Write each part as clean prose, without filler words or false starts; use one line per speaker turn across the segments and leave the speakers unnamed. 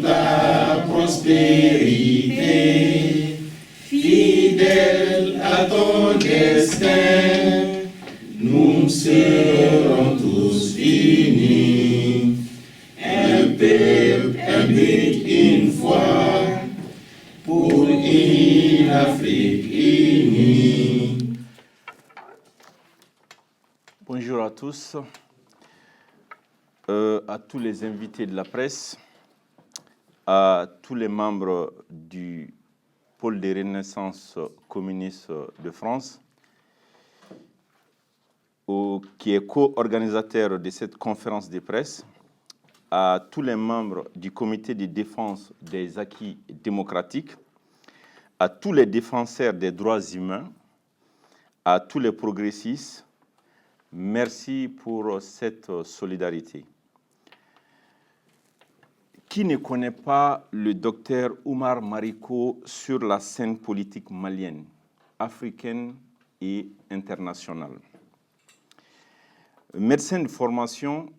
ta prospérité, fidèle à ton destin, nous serons tous unis. Un peuple, un but, une foi, pour une Afrique unie.
Bonjour à tous, à tous les invités de la presse, à tous les membres du pôle de renaissance communiste de France, qui est co-organisateur de cette conférence de presse, à tous les membres du comité de défense des acquis démocratiques, à tous les défenseurs des droits humains, à tous les progressistes. Merci pour cette solidarité. Qui ne connaît pas le docteur Oumar Mariko sur la scène politique malienne, africaine et internationale? Médecin de formation,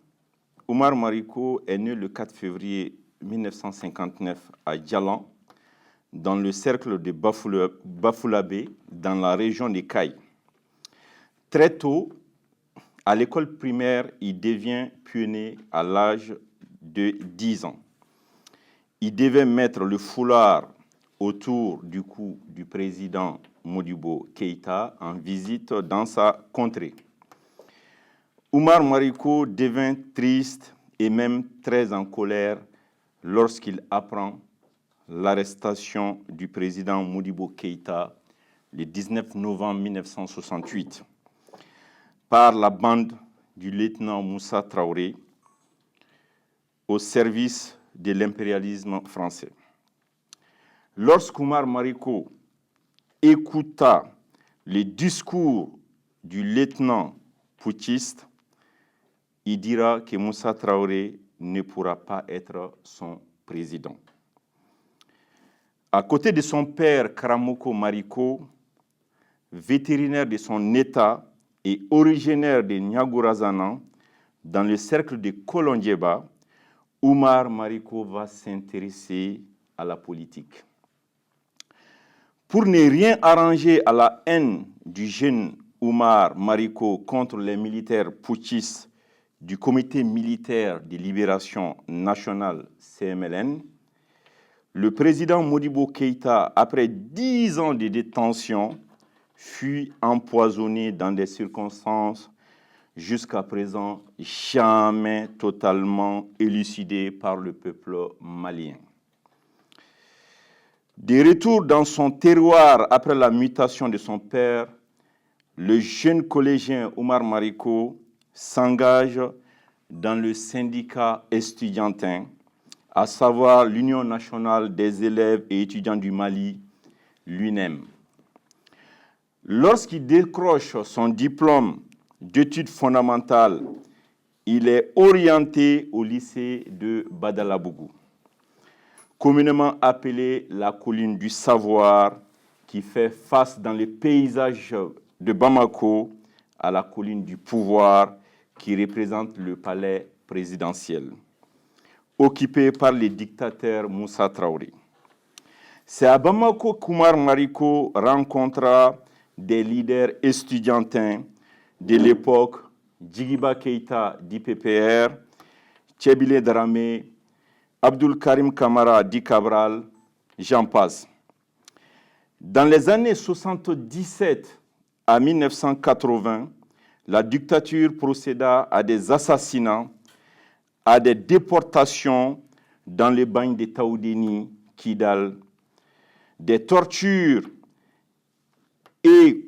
Oumar Mariko est né le 4 février 1959 à Djalan, dans le cercle de Bafoulabé, dans la région des Cailles. Très tôt, à l'école primaire, il devient pionnier à l'âge de 10 ans. Il devait mettre le foulard autour du cou du président Modibo Keïta en visite dans sa contrée. Oumar Mariko devint triste et même très en colère lorsqu'il apprend l'arrestation du président Modibo Keïta le 19 novembre 1968 par la bande du lieutenant Moussa Traoré au service de l'impérialisme français. Lorsqu'Oumar Mariko écouta le discours du lieutenant putschiste, il dira que Moussa Traoré ne pourra pas être son président. À côté de son père Karamoko Mariko, vétérinaire de son État et originaire de Niagourazanan, dans le cercle de Kolondieba, Oumar Mariko va s'intéresser à la politique. Pour ne rien arranger à la haine du jeune Oumar Mariko contre les militaires putschistes du Comité militaire de libération nationale CMLN, le président Modibo Keïta, après 10 ans de détention, fut empoisonné dans des circonstances jusqu'à présent jamais totalement élucidées par le peuple malien. De retour dans son terroir après la mutation de son père, le jeune collégien Oumar Mariko s'engage dans le syndicat estudiantin, à savoir l'Union nationale des élèves et étudiants du Mali, l'UNEM. Lorsqu'il décroche son diplôme d'études fondamentales, il est orienté au lycée de Badalabougou, communément appelé la colline du savoir, qui fait face dans les paysages de Bamako à la colline du pouvoir, qui représente le palais présidentiel, occupé par le dictateur Moussa Traoré. C'est à Bamako qu'Oumar Mariko rencontra des leaders estudiantins de l'époque, Djigiba Keïta d'IPPR, Tchébile Dramé, Abdul Karim Kamara d'I-Cabral, j'en passe. Dans les années 77 à 1980, la dictature procéda à des assassinats, à des déportations dans les bagnes de Taoudéni, Kidal, des tortures et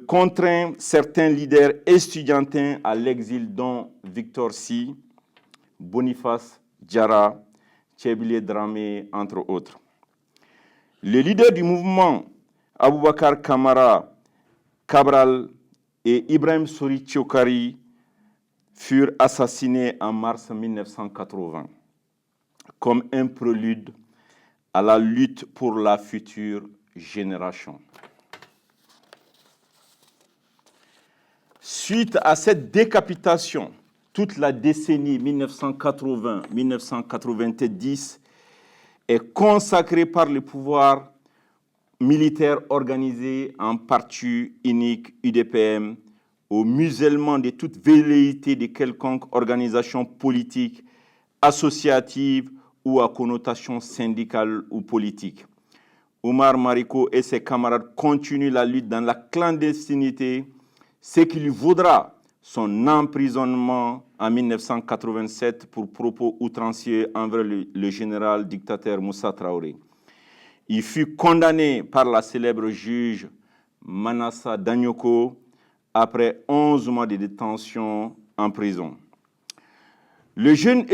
contraint certains leaders estudiantins à l'exil, dont Victor Sy, Boniface Diarra, Tchébile Dramé, entre autres. Les leaders du mouvement, Aboubakar Kamara, Cabral et Ibrahim Sori Tchokari, furent assassinés en mars 1980 comme un prélude à la lutte pour la future génération. Suite à cette décapitation, toute la décennie 1980-1990 est consacré par le pouvoir militaire organisé en parti unique UDPM au musellement de toute velléité de quelconque organisation politique, associative ou à connotation syndicale ou politique. Oumar Mariko et ses camarades continuent la lutte dans la clandestinité, ce qui lui vaudra son emprisonnement en 1987 pour propos outranciers envers le général dictateur Moussa Traoré. Il fut condamné par la célèbre juge Manassa Danyoko après 11 mois de détention en prison. Le jeune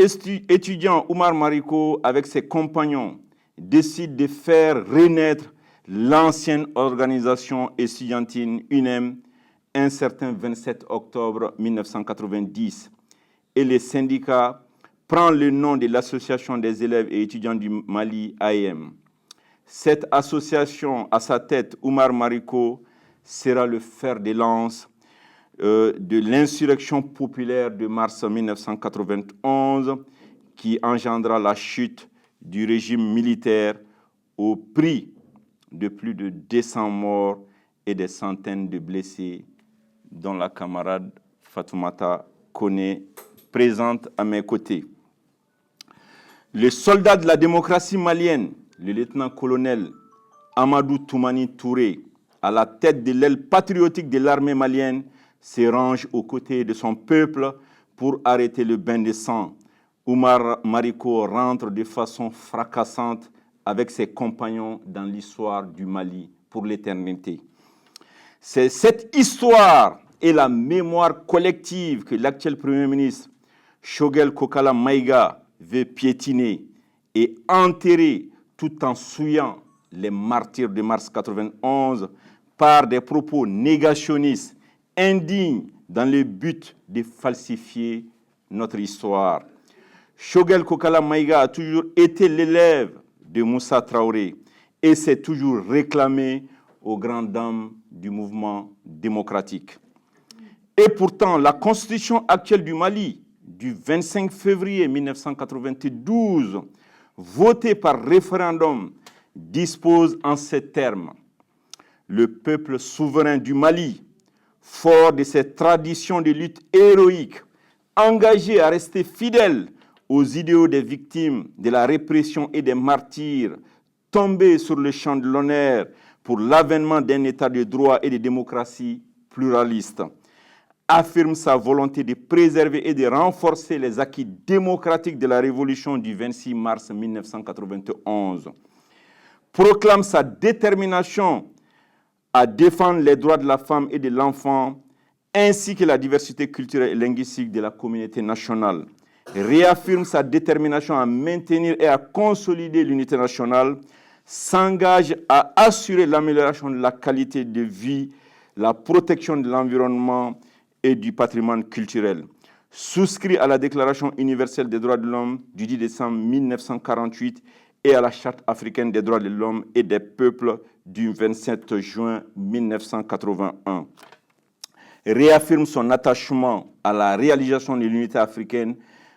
étudiant Oumar Mariko, avec ses compagnons, décide de faire renaître l'ancienne organisation estudiantine UNEM un certain 27 octobre 1990. Et le syndicat prend le nom de l'Association des élèves et étudiants du Mali, AEM. Cette association, à sa tête, Oumar Mariko, sera le fer de lance de l'insurrection populaire de mars 1991 qui engendra la chute du régime militaire au prix de plus de 200 morts et des centaines de blessés, dont la camarade Fatoumata Koné, présente à mes côtés. Le soldat de la démocratie malienne, le lieutenant-colonel Amadou Toumani Touré, à la tête de l'aile patriotique de l'armée malienne, se range aux côtés de son peuple pour arrêter le bain de sang. Oumar Mariko rentre de façon fracassante avec ses compagnons dans l'histoire du Mali pour l'éternité. C'est cette histoire et la mémoire collective que l'actuel Premier ministre Choguel Kokala Maïga veut piétiner et enterrer tout en souillant les martyrs de mars 91 par des propos négationnistes, indignes dans le but de falsifier notre histoire. Choguel Kokala Maïga a toujours été l'élève de Moussa Traoré et s'est toujours réclamé aux grandes dames du mouvement démocratique. Et pourtant, la constitution actuelle du Mali du 25 février 1992, votée par référendum, dispose en ces termes: le peuple souverain du Mali, fort de ses traditions de lutte héroïque, engagé à rester fidèle aux idéaux des victimes de la répression et des martyrs, tombés sur le champ de l'honneur pour l'avènement d'un état de droit et de démocratie pluraliste, affirme sa volonté de préserver et de renforcer les acquis démocratiques de la révolution du 26 mars 1991, proclame sa détermination à défendre les droits de la femme et de l'enfant, ainsi que la diversité culturelle et linguistique de la communauté nationale, réaffirme sa détermination à maintenir et à consolider l'unité nationale, s'engage à assurer l'amélioration de la qualité de vie, la protection de l'environnement et du patrimoine culturel, souscrit à la Déclaration universelle des droits de l'homme du 10 décembre 1948 et à la Charte africaine des droits de l'homme et des peuples du 27 juin 1981. Réaffirme son attachement à la réalisation de l'unité africaine,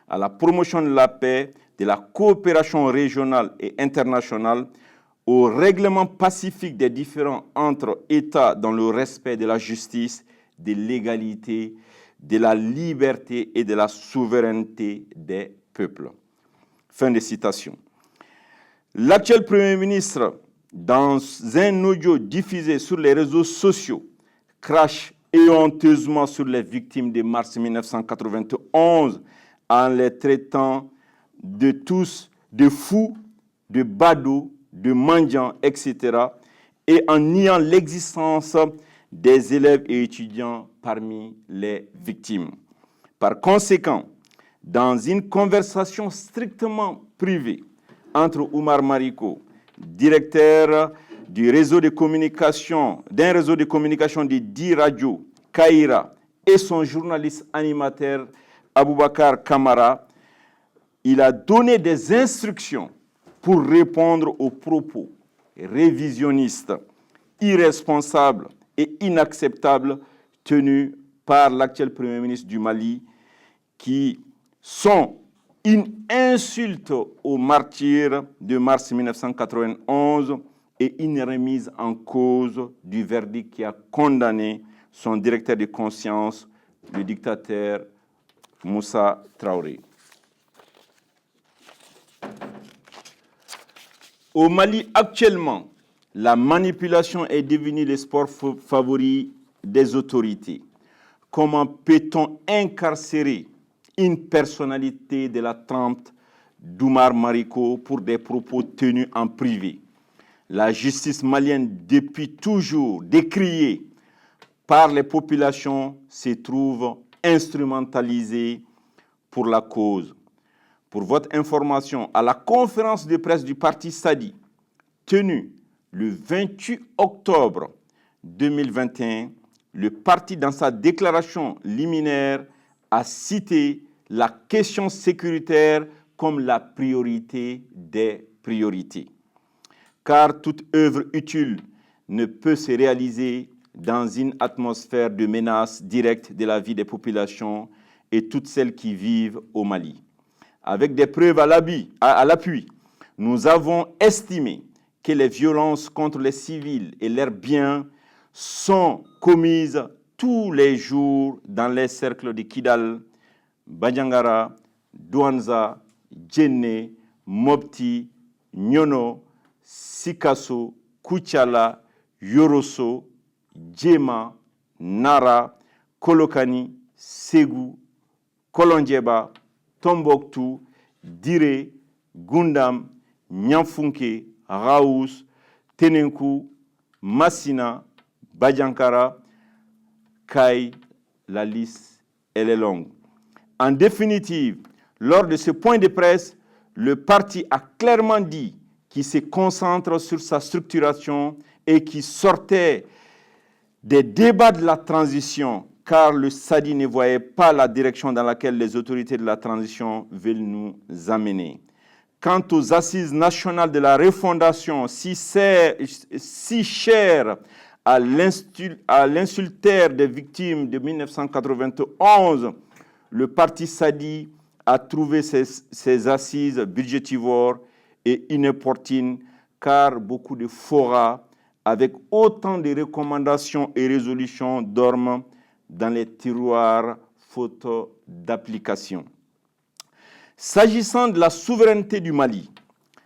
à la promotion de la paix, de la coopération régionale et internationale, au règlement pacifique des différends entre États dans le respect de la justice, de l'égalité, de la liberté et de la souveraineté des peuples. Fin de citation. L'actuel Premier ministre, dans un audio diffusé sur les réseaux sociaux, crache éhonteusement sur les victimes de mars 1991 en les traitant de tous de fous, de badauds, de mendiants, etc., et en niant l'existence des élèves et étudiants parmi les victimes. Par conséquent, dans une conversation strictement privée entre Oumar Mariko, directeur d'un réseau de communication de 10 radios, Kaira, et son journaliste animateur Aboubakar Kamara, il a donné des instructions pour répondre aux propos révisionnistes, irresponsables et inacceptables tenus par l'actuel Premier ministre du Mali, qui sont une insulte aux martyrs de mars 1991 et une remise en cause du verdict qui a condamné son directeur de conscience, le dictateur Moussa Traoré. Au Mali, actuellement, la manipulation est devenue le sport favori des autorités. Comment peut-on incarcérer une personnalité de la trempe d'Oumar Mariko pour des propos tenus en privé? La justice malienne, depuis toujours décriée par les populations, se trouve instrumentalisée pour la cause. Pour votre information, à la conférence de presse du parti Sadi, tenue le 28 octobre 2021, le parti, dans sa déclaration liminaire, a cité la question sécuritaire comme la priorité des priorités. Car toute œuvre utile ne peut se réaliser dans une atmosphère de menace directe de la vie des populations et toutes celles qui vivent au Mali. Avec des preuves à l'appui, nous avons estimé que les violences contre les civils et leurs biens sont commises tous les jours dans les cercles de Kidal, Bandiangara, Douanza, Djenne, Mopti, Nyono, Sikasso, Kuchala, Yoroso, Djema, Nara, Kolokani, Ségou, Kolondjeba, Tombouctou, Dire, Gundam, Nyamfunke, Raous, Tenenkou, Massina, Badiankara, Kai, la liste, elle est longue. En définitive, lors de ce point de presse, le parti a clairement dit qu'il se concentre sur sa structuration et qu'il sortait des débats de la transition, car le Sadi ne voyait pas la direction dans laquelle les autorités de la transition veulent nous amener. Quant aux assises nationales de la refondation, si chères à l'insultaire des victimes de 1991, le parti Sadi a trouvé ces assises budgétivores et inopportunes, car beaucoup de forats avec autant de recommandations et résolutions dorment dans les tiroirs faute d'application. S'agissant de la souveraineté du Mali,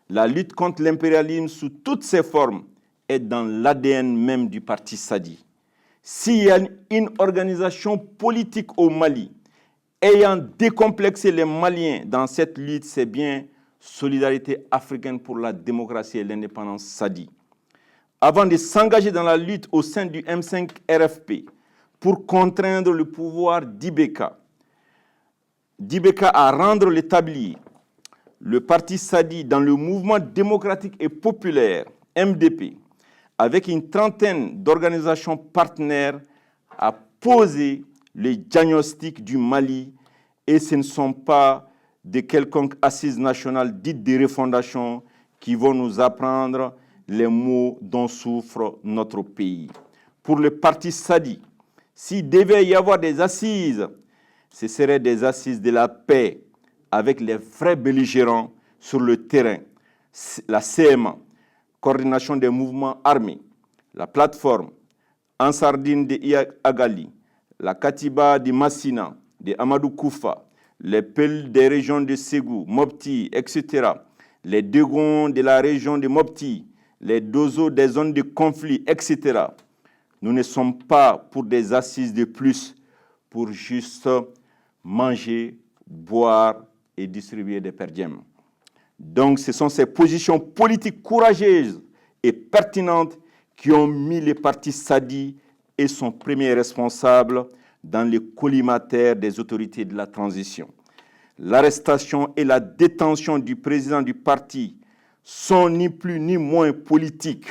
la lutte contre l'impérialisme sous toutes ses formes est dans l'ADN même du parti Sadi. S'il y a une organisation politique au Mali ayant décomplexé les Maliens dans cette lutte, c'est bien Solidarité africaine pour la démocratie et l'indépendance Sadi. Avant de s'engager dans la lutte au sein du M5 RFP pour contraindre le pouvoir d'Ibeka à rendre le tablier, le parti Sadi, dans le mouvement démocratique et populaire, MDP, avec une trentaine d'organisations partenaires, a posé le diagnostic du Mali, et ce ne sont pas de quelconques assises nationales dites de refondation qui vont nous apprendre les maux dont souffre notre pays. Pour le parti Sadi, s'il devait y avoir des assises, ce seraient des assises de la paix avec les vrais belligérants sur le terrain, la CMA, coordination des mouvements armés, la plateforme Ansardine de Agali, la Katiba de Massina, de Amadou Koufa, les Peuls des régions de Ségou, Mopti, etc., les Degons de la région de Mopti, les Dozo des zones de conflit, etc. Nous ne sommes pas pour des assises de plus, pour juste manger, boire et distribuer des perdièmes. Donc, ce sont ces positions politiques courageuses et pertinentes qui ont mis le parti Sadi et son premier responsable dans le collimateur des autorités de la transition. L'arrestation et la détention du président du parti sont ni plus ni moins politiques.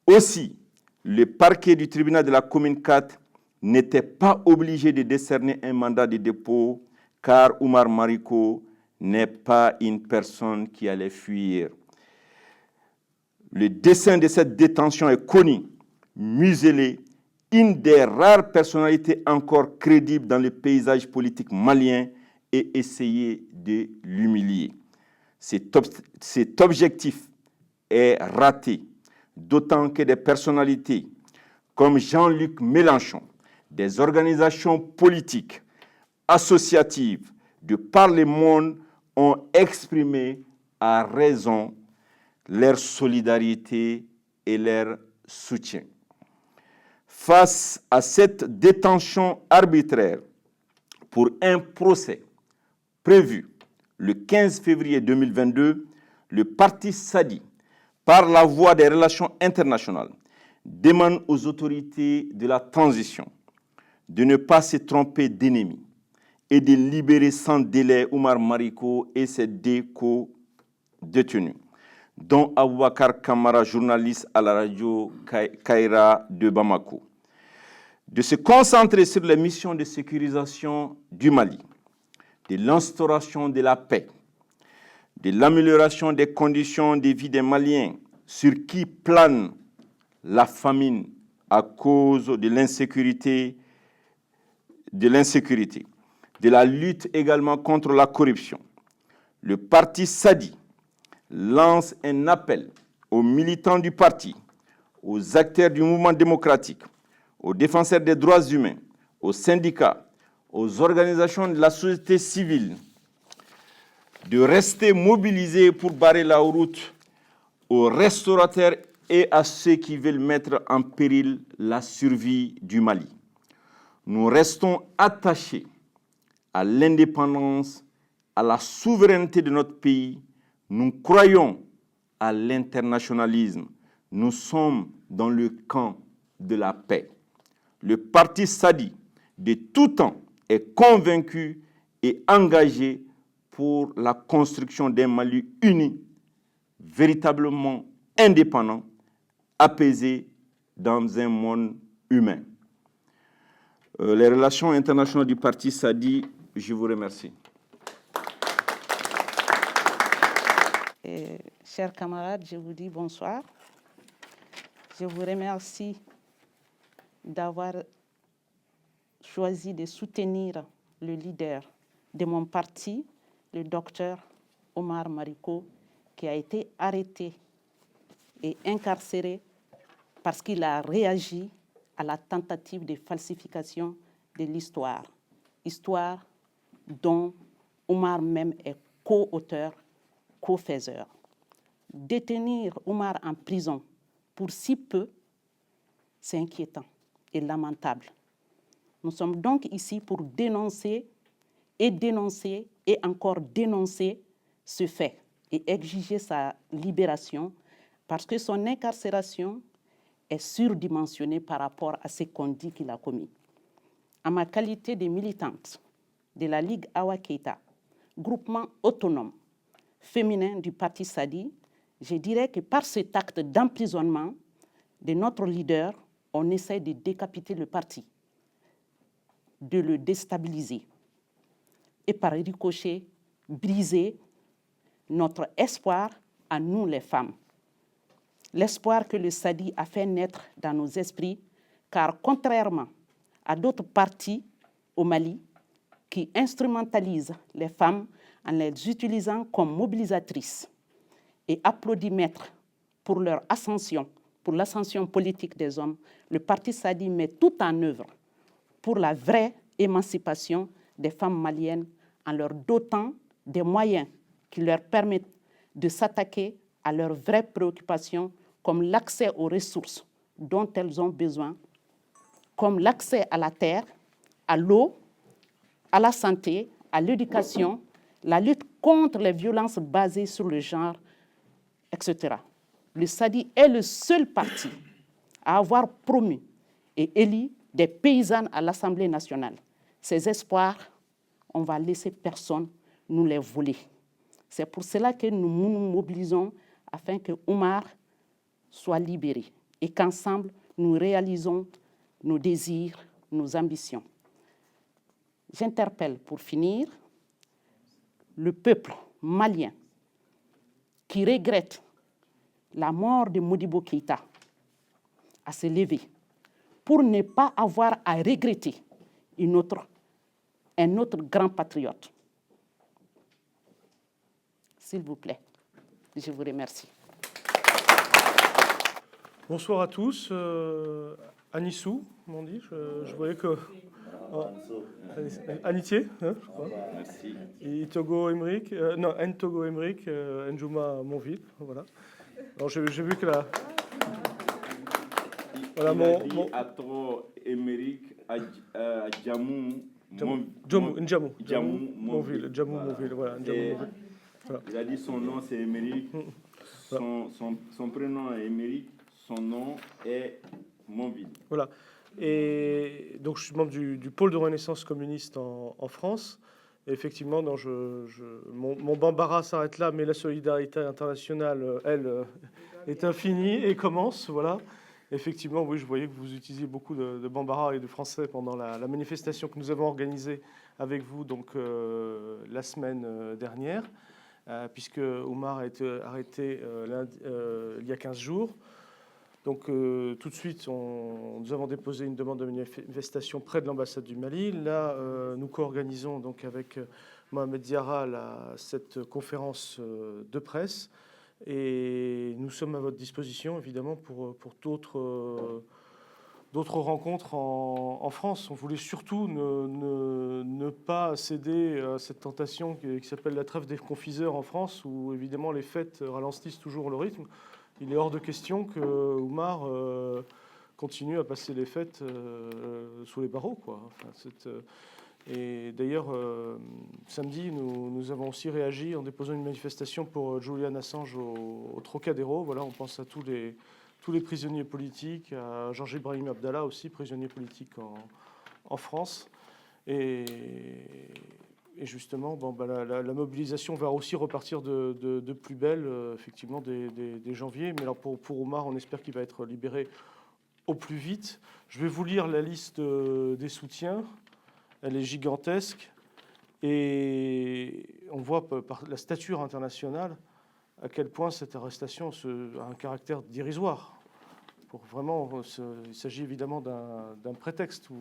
Aussi, le parquet du tribunal de la commune 4 n'était pas obligé de décerner un mandat de dépôt, car Oumar Mariko n'est pas une personne qui allait fuir. Le dessein de cette détention est connu. Muselé, une des rares personnalités encore crédibles dans le paysage politique malien, et essayer de l'humilier. Cet objectif est raté, d'autant que des personnalités comme Jean-Luc Mélenchon, des organisations politiques, associatives de par le monde ont exprimé à raison leur solidarité et leur soutien. Face à cette détention arbitraire pour un procès prévu le 15 février 2022, le parti Sadi, par la voie des relations internationales, demande aux autorités de la transition de ne pas se tromper d'ennemis et de libérer sans délai Oumar Mariko et ses deux co-détenus, dont Aboubacar Kamara, journaliste à la radio Kaira de Bamako, de se concentrer sur les missions de sécurisation du Mali, de l'instauration de la paix, de l'amélioration des conditions de vie des Maliens sur qui plane la famine à cause de l'insécurité, de la lutte également contre la corruption. Le parti Sadi lance un appel aux militants du parti, aux acteurs du mouvement démocratique, aux défenseurs des droits humains, aux syndicats, aux organisations de la société civile, de rester mobilisés pour barrer la route aux restaurateurs et à ceux qui veulent mettre en péril la survie du Mali. Nous restons attachés à l'indépendance, à la souveraineté de notre pays. Nous croyons à l'internationalisme. Nous sommes dans le camp de la paix. Le parti Sadi, de tout temps, est convaincu et engagé pour la construction d'un Mali uni, véritablement indépendant, apaisé dans un monde humain. Les relations internationales du parti Sadi, je vous remercie.
Chers camarades, je vous dis bonsoir. Je vous remercie d'avoir choisi de soutenir le leader de mon parti, le docteur Oumar Mariko, qui a été arrêté et incarcéré parce qu'il a réagi à la tentative de falsification de l'histoire. Histoire dont Oumar même est co-auteur, co-faiseur. Détenir Oumar en prison pour si peu, c'est inquiétant et lamentable. Nous sommes donc ici pour dénoncer et encore dénoncer ce fait et exiger sa libération parce que son incarcération est surdimensionnée par rapport à ce qu'on dit qu'il a commis. En ma qualité de militante de la Ligue Awa Keita, groupement autonome féminin du parti Sadi, je dirais que par cet acte d'emprisonnement de notre leader, on essaie de décapiter le parti, de le déstabiliser et par ricochet, briser notre espoir à nous les femmes. L'espoir que le Sadi a fait naître dans nos esprits, car contrairement à d'autres partis au Mali qui instrumentalisent les femmes en les utilisant comme mobilisatrices et applaudimètres pour leur ascension, pour l'ascension politique des hommes, le parti Sadi met tout en œuvre pour la vraie émancipation des femmes maliennes en leur dotant des moyens qui leur permettent de s'attaquer à leurs vraies préoccupations comme l'accès aux ressources dont elles ont besoin, comme l'accès à la terre, à l'eau, à la santé, à l'éducation, la lutte contre les violences basées sur le genre, etc. Le Sadi est le seul parti à avoir promu et élu des paysannes à l'Assemblée nationale. Ces espoirs, on va laisser personne nous les voler. C'est pour cela que nous nous mobilisons afin que Oumar soit libéré et qu'ensemble, nous réalisons nos désirs, nos ambitions. J'interpelle pour finir le peuple malien qui regrette la mort de Modibo Keïta à se lever pour ne pas avoir à regretter un autre grand patriote, s'il vous plaît. Je vous remercie.
Bonsoir à tous. Anissou, m'ont dit. Je voyais que... Oh, Anitié, hein, je crois.
Merci.
Et Togo Emerick, non, Ntogo Emerick, Njuma Monville, voilà. Alors j'ai vu que la... Voilà,
Il a dit Atro Émeric Djamou
Monville, voilà. Voilà.
Il a dit son nom c'est Émeric, son prénom est Émeric, son nom est Monville.
Voilà. Et donc je suis membre du pôle de renaissance communiste en France. Et effectivement, non, mon bambara s'arrête là, mais la solidarité internationale, elle, est infinie et commence. Voilà. Effectivement, oui, je voyais que vous utilisiez beaucoup de bambara et de français pendant la manifestation que nous avons organisée avec vous donc, la semaine dernière, puisque Oumar a été arrêté il y a 15 jours. Donc tout de suite, nous avons déposé une demande de manifestation près de l'ambassade du Mali. Là, nous co-organisons donc avec Mohamed Diarra cette conférence de presse. Et nous sommes à votre disposition, évidemment, pour d'autres rencontres en France. On voulait surtout ne pas céder à cette tentation qui s'appelle la trêve des confiseurs en France, où évidemment les fêtes ralentissent toujours le rythme. Il est hors de question que Oumar continue à passer les fêtes sous les barreaux, quoi. Enfin, et d'ailleurs, samedi, nous avons aussi réagi en déposant une manifestation pour Julian Assange au Trocadéro. Voilà, on pense à tous les prisonniers politiques, à Georges Ibrahim Abdallah aussi, prisonnier politique en France. Et justement, la mobilisation va aussi repartir de plus belle, effectivement, dès janvier. Mais alors pour Oumar, on espère qu'il va être libéré au plus vite. Je vais vous lire la liste des soutiens. Elle est gigantesque. Et on voit par la stature internationale à quel point cette arrestation a un caractère dérisoire. Il s'agit évidemment d'un prétexte où...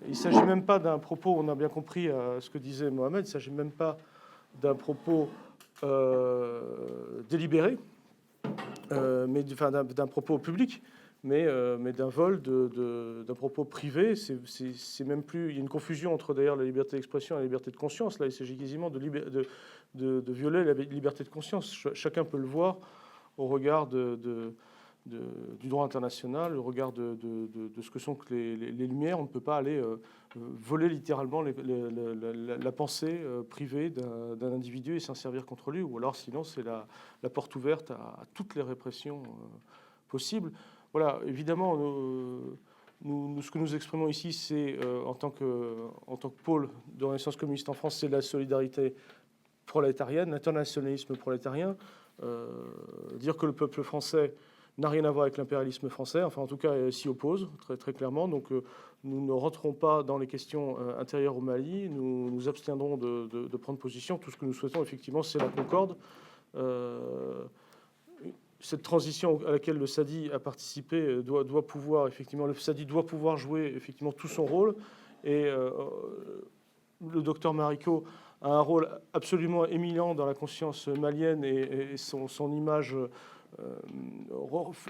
il ne s'agit même pas d'un propos, on a bien compris ce que disait Mohamed, il ne s'agit même pas d'un propos délibéré, mais d'un propos public, mais d'un vol, d'un propos privé. C'est même plus. Il y a une confusion entre d'ailleurs la liberté d'expression et la liberté de conscience. Là, il s'agit quasiment de violer la liberté de conscience. Chacun peut le voir au regard du droit international, au regard de ce que sont les Lumières. On ne peut pas aller voler littéralement la pensée privée d'un individu et s'en servir contre lui, ou alors sinon c'est la porte ouverte à toutes les répressions possibles. Voilà, évidemment, ce que nous exprimons ici, c'est en tant que pôle de renaissance communiste en France, c'est la solidarité prolétarienne, l'internationalisme prolétarien, dire que le peuple français n'a rien à voir avec l'impérialisme français, enfin en tout cas s'y oppose très, très clairement. Donc nous ne rentrons pas dans les questions intérieures au Mali, nous nous abstiendrons de prendre position. Tout ce que nous souhaitons effectivement, c'est la concorde. Cette transition à laquelle le SADI a participé doit pouvoir effectivement, le SADI doit pouvoir jouer effectivement tout son rôle. Et le docteur Marico a un rôle absolument éminent dans la conscience malienne et son image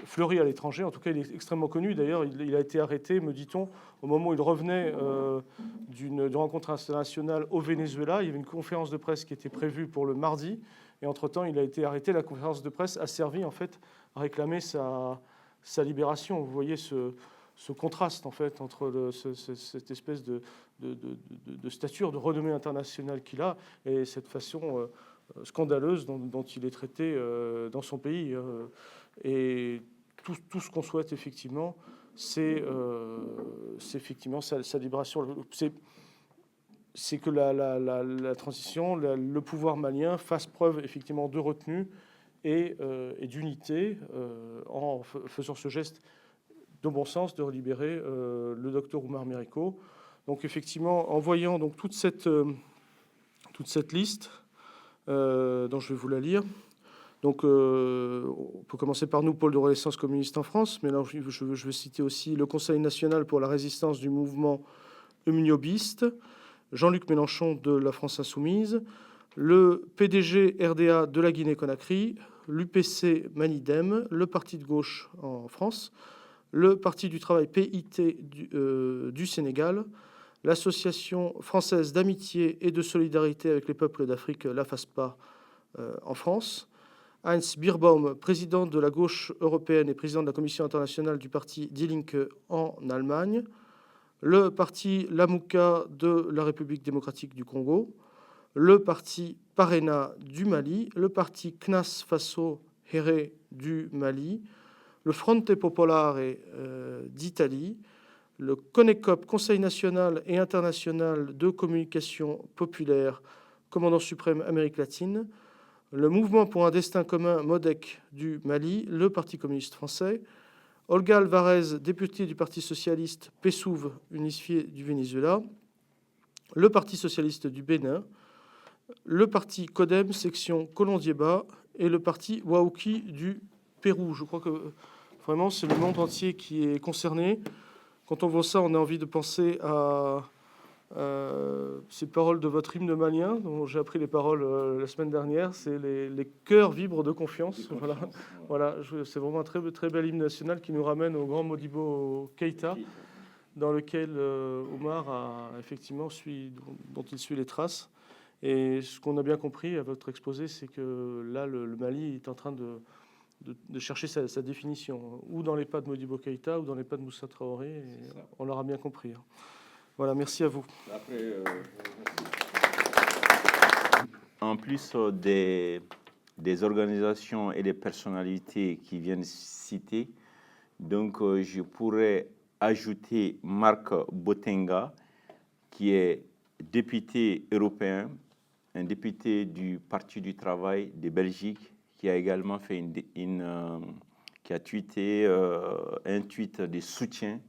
fleurie à l'étranger. En tout cas, il est extrêmement connu. D'ailleurs, il a été arrêté, me dit-on, au moment où il revenait d'une rencontre internationale au Venezuela. Il y avait une conférence de presse qui était prévue pour le mardi. Et entre-temps, il a été arrêté. La conférence de presse a servi, en fait, à réclamer sa libération. Vous voyez ce contraste, en fait, entre cette espèce de stature, de renommée internationale qu'il a et cette façon scandaleuse dont il est traité dans son pays. Et tout ce qu'on souhaite, effectivement, c'est effectivement sa libération. C'est que la transition, le pouvoir malien fasse preuve effectivement de retenue et d'unité en faisant ce geste de bon sens de libérer le docteur Oumar Marico. Donc effectivement, en voyant donc toute cette liste, dont je vais vous la lire. Donc on peut commencer par nous, pôle de renaissance communiste en France, mais là je veux citer aussi le Conseil national pour la résistance du mouvement uniobiste, Jean-Luc Mélenchon de la France insoumise, le PDG RDA de la Guinée-Conakry, l'UPC Manidem, le Parti de gauche en France, le Parti du travail PIT du Sénégal, l'Association française d'amitié et de solidarité avec les peuples d'Afrique, la FASPA, en France, Heinz Bierbaum, président de la gauche européenne et président de la commission internationale du parti Die Linke en Allemagne, le parti Lamouka de la République démocratique du Congo, le parti Parena du Mali, le parti CNAS Faso Here du Mali, le Fronte Popolare d'Italie, le CONECOP, Conseil national et international de communication populaire, commandant suprême Amérique latine, le Mouvement pour un destin commun MODEC du Mali, le Parti communiste français, Olga Alvarez, députée du Parti socialiste PSUV unifié du Venezuela, le Parti socialiste du Bénin, le Parti CODEM, section Colondier-Bas, et le Parti Wauki du Pérou. Je crois que vraiment c'est le monde entier qui est concerné. Quand on voit ça, on a envie de penser à ces paroles de votre hymne malien, dont j'ai appris les paroles la semaine dernière. C'est les cœurs vibrent de confiance. Voilà, c'est vraiment un très, très bel hymne national qui nous ramène au grand Modibo Keïta, dans lequel Oumar a effectivement dont il suit les traces. Et ce qu'on a bien compris à votre exposé, c'est que là, le Mali est en train de chercher sa définition, ou dans les pas de Modibo Keïta, ou dans les pas de Moussa Traoré. On l'aura bien compris. Voilà, merci à vous.
En plus des organisations et des personnalités qui viennent citer, donc je pourrais ajouter Marc Botenga, qui est député européen, un député du Parti du travail de Belgique, qui a également fait qui a tweeté un tweet de soutien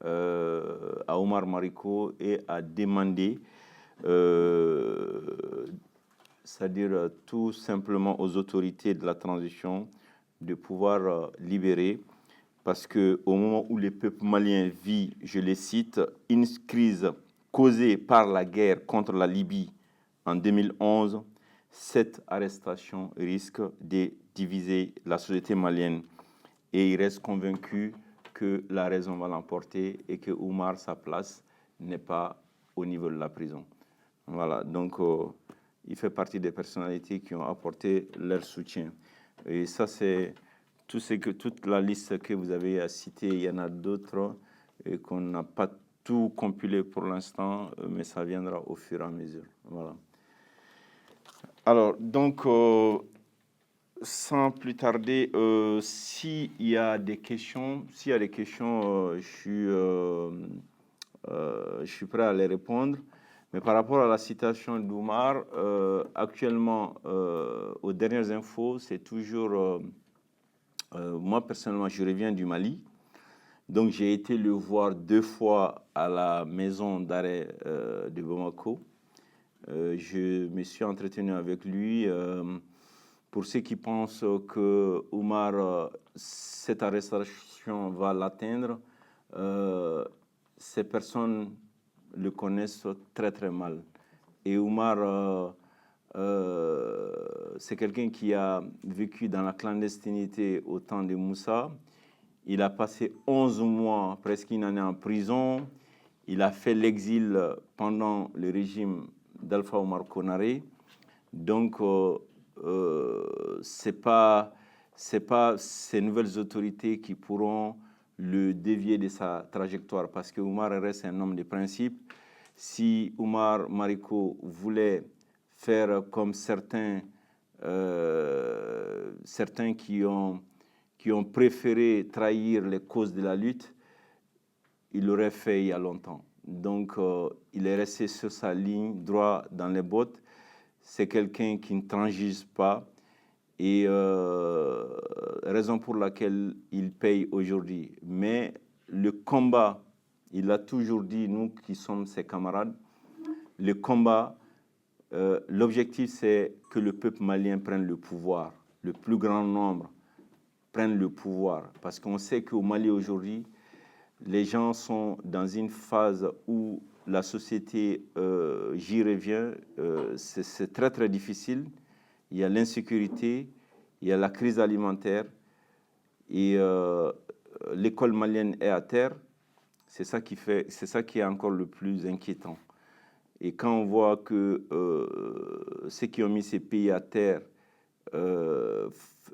à Omar Mariko et a demandé, c'est-à-dire tout simplement aux autorités de la transition de pouvoir libérer, parce qu'au moment où le peuple malien vit, je les cite, une crise causée par la guerre contre la Libye en 2011, cette arrestation risque de diviser la société malienne. Et il reste convaincu que la raison va l'emporter et que Oumar, sa place n'est pas au niveau de la prison. Voilà, donc il fait partie des personnalités qui ont apporté leur soutien. Et ça, c'est toute la liste que vous avez à citer. Il y en a d'autres et qu'on n'a pas tout compilé pour l'instant, mais ça viendra au fur et à mesure. Voilà. Alors, donc, sans plus tarder, s'il y a des questions, je suis prêt à les répondre. Mais par rapport à la citation d'Oumar, actuellement, aux dernières infos, c'est toujours... moi, personnellement, je reviens du Mali. Donc, j'ai été le voir 2 fois à la maison d'arrêt de Bamako. Je me suis entretenu avec lui. Pour ceux qui pensent que Oumar, cette arrestation va l'atteindre, ces personnes le connaissent très très mal. Et Oumar, c'est quelqu'un qui a vécu dans la clandestinité au temps de Moussa. Il a passé 11 mois, presque une année en prison. Il a fait l'exil pendant le régime d'Alpha Oumar Konaré. Donc, c'est pas ces nouvelles autorités qui pourront le dévier de sa trajectoire, parce que Oumar reste un homme de principe. Si Oumar Mariko voulait faire comme certains qui ont préféré trahir les causes de la lutte, il l'aurait fait il y a longtemps. Donc, il est resté sur sa ligne, droit dans les bottes. C'est quelqu'un qui ne transige pas, et raison pour laquelle il paye aujourd'hui. Mais le combat, il a toujours dit, nous qui sommes ses camarades, le combat, l'objectif, c'est que le peuple malien prenne le pouvoir, le plus grand nombre prenne le pouvoir. Parce qu'on sait qu'au Mali aujourd'hui, les gens sont dans une phase où la société, j'y reviens, c'est très très difficile. Il y a l'insécurité, il y a la crise alimentaire et l'école malienne est à terre. C'est ça qui est encore le plus inquiétant. Et quand on voit que ceux qui ont mis ces pays à terre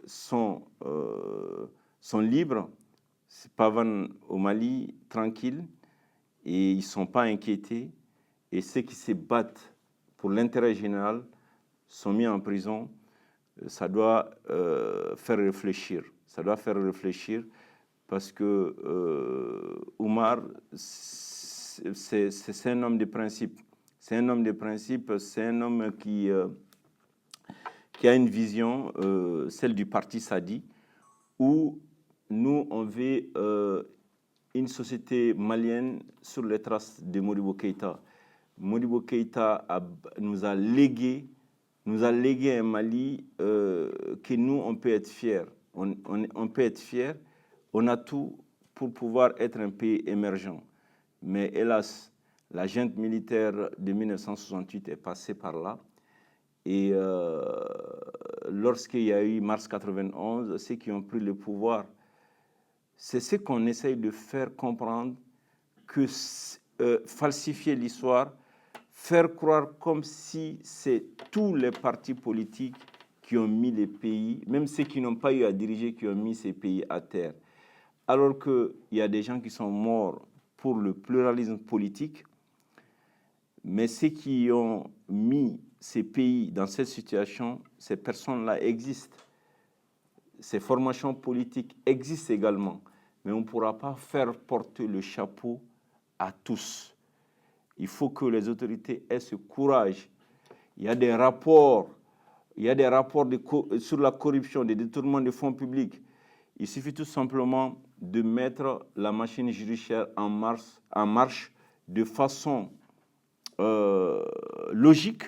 sont libres, c'est Pavan au Mali, tranquille, et ils ne sont pas inquiétés. Et ceux qui se battent pour l'intérêt général sont mis en prison. Ça doit faire réfléchir. Ça doit faire réfléchir parce que Oumar, c'est un homme de principe. C'est un homme de principe, c'est un homme qui a une vision, celle du parti Sadi, où nous, on veut une société malienne sur les traces de Modibo Keïta. Modibo Keïta nous a légué un Mali que nous, on peut être fiers. On peut être fiers, on a tout pour pouvoir être un pays émergent. Mais hélas, la junte militaire de 1968 est passée par là. Et lorsqu'il y a eu mars 91, ceux qui ont pris le pouvoir, c'est ce qu'on essaye de faire comprendre, que falsifier l'histoire, faire croire comme si c'est tous les partis politiques qui ont mis les pays, même ceux qui n'ont pas eu à diriger, qui ont mis ces pays à terre. Alors qu'il y a des gens qui sont morts pour le pluralisme politique, mais ceux qui ont mis ces pays dans cette situation, ces personnes-là existent. Ces formations politiques existent également, mais on ne pourra pas faire porter le chapeau à tous. Il faut que les autorités aient ce courage. Il y a des rapports, sur la corruption, des détournements de fonds publics. Il suffit tout simplement de mettre la machine judiciaire en marche de façon logique,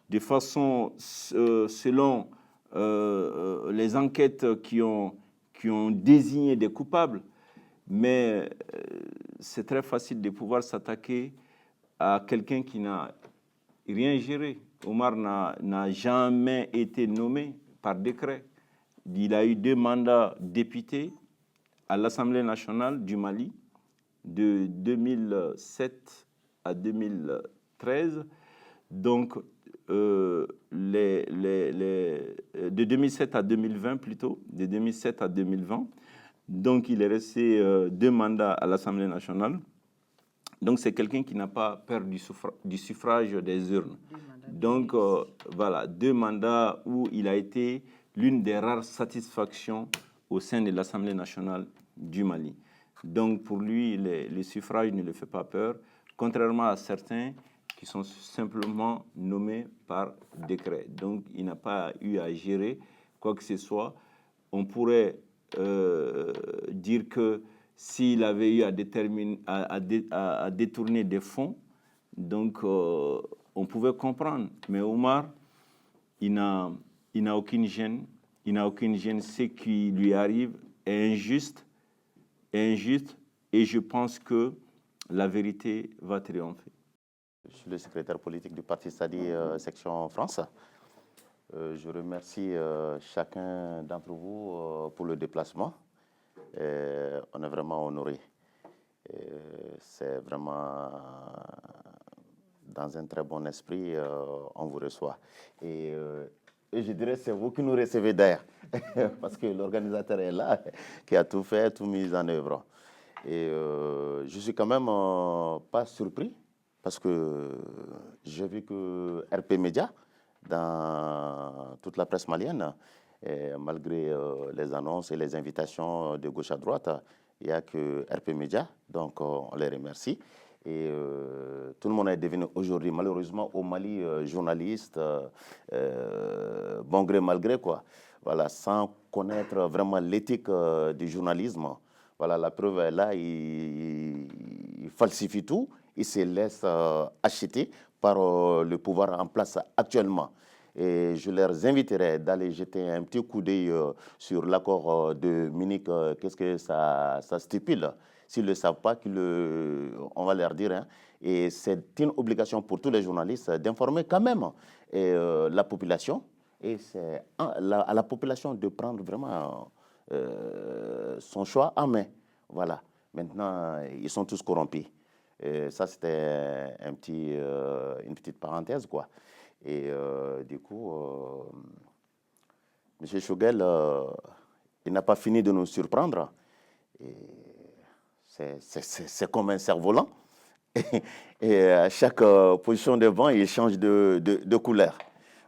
de façon selon les enquêtes qui ont désigné des coupables. Mais c'est très facile de pouvoir s'attaquer à quelqu'un qui n'a rien géré. Oumar n'a jamais été nommé par décret. Il a eu 2 mandats députés à l'Assemblée nationale du Mali de 2007 à 2013. Donc, de 2007 à 2020 plutôt, de 2007 à 2020. Donc, il est resté 2 mandats à l'Assemblée nationale. Donc, c'est quelqu'un qui n'a pas peur du suffrage des urnes. Donc, voilà, 2 mandats où il a été l'une des rares satisfactions au sein de l'Assemblée nationale du Mali. Donc, pour lui, le suffrage ne le fait pas peur, contrairement à certains qui sont simplement nommés par décret. Donc, il n'a pas eu à gérer quoi que ce soit. On pourrait dire que s'il avait eu à détourner des fonds, donc on pouvait comprendre. Mais Oumar, il n'a aucune gêne. Il n'a aucune gêne. Ce qui lui arrive est injuste. Et je pense que la vérité va triompher.
Je suis le secrétaire politique du Parti Sadi section France. Je remercie chacun d'entre vous pour le déplacement. On est vraiment honorés. C'est vraiment dans un très bon esprit, on vous reçoit. Et je dirais c'est vous qui nous recevez d'ailleurs, parce que l'organisateur est là, qui a tout fait, tout mis en œuvre. Et je suis quand même pas surpris, parce que j'ai vu que RP Média, dans toute la presse malienne, malgré les annonces et les invitations de gauche à droite, il n'y a que RP Média, donc on les remercie. Et tout le monde est devenu aujourd'hui, malheureusement, au Mali, journaliste, bon gré, mal gré, quoi. Voilà, sans connaître vraiment l'éthique du journalisme. Voilà, la preuve est là, il falsifie tout, il se laisse acheter par le pouvoir en place actuellement. Et je leur inviterai d'aller jeter un petit coup d'œil sur l'accord de Munich, qu'est-ce que ça stipule. S'ils ne le savent pas, on va leur dire. Hein. Et c'est une obligation pour tous les journalistes d'informer quand même la population. Et c'est à la population de prendre vraiment son choix en main. Voilà. Maintenant, ils sont tous corrompus. Ça, c'était une petite parenthèse, quoi. Et du coup, M. Choguel, il n'a pas fini de nous surprendre. C'est comme un cerf-volant. Et à chaque position de vent, il change de couleur.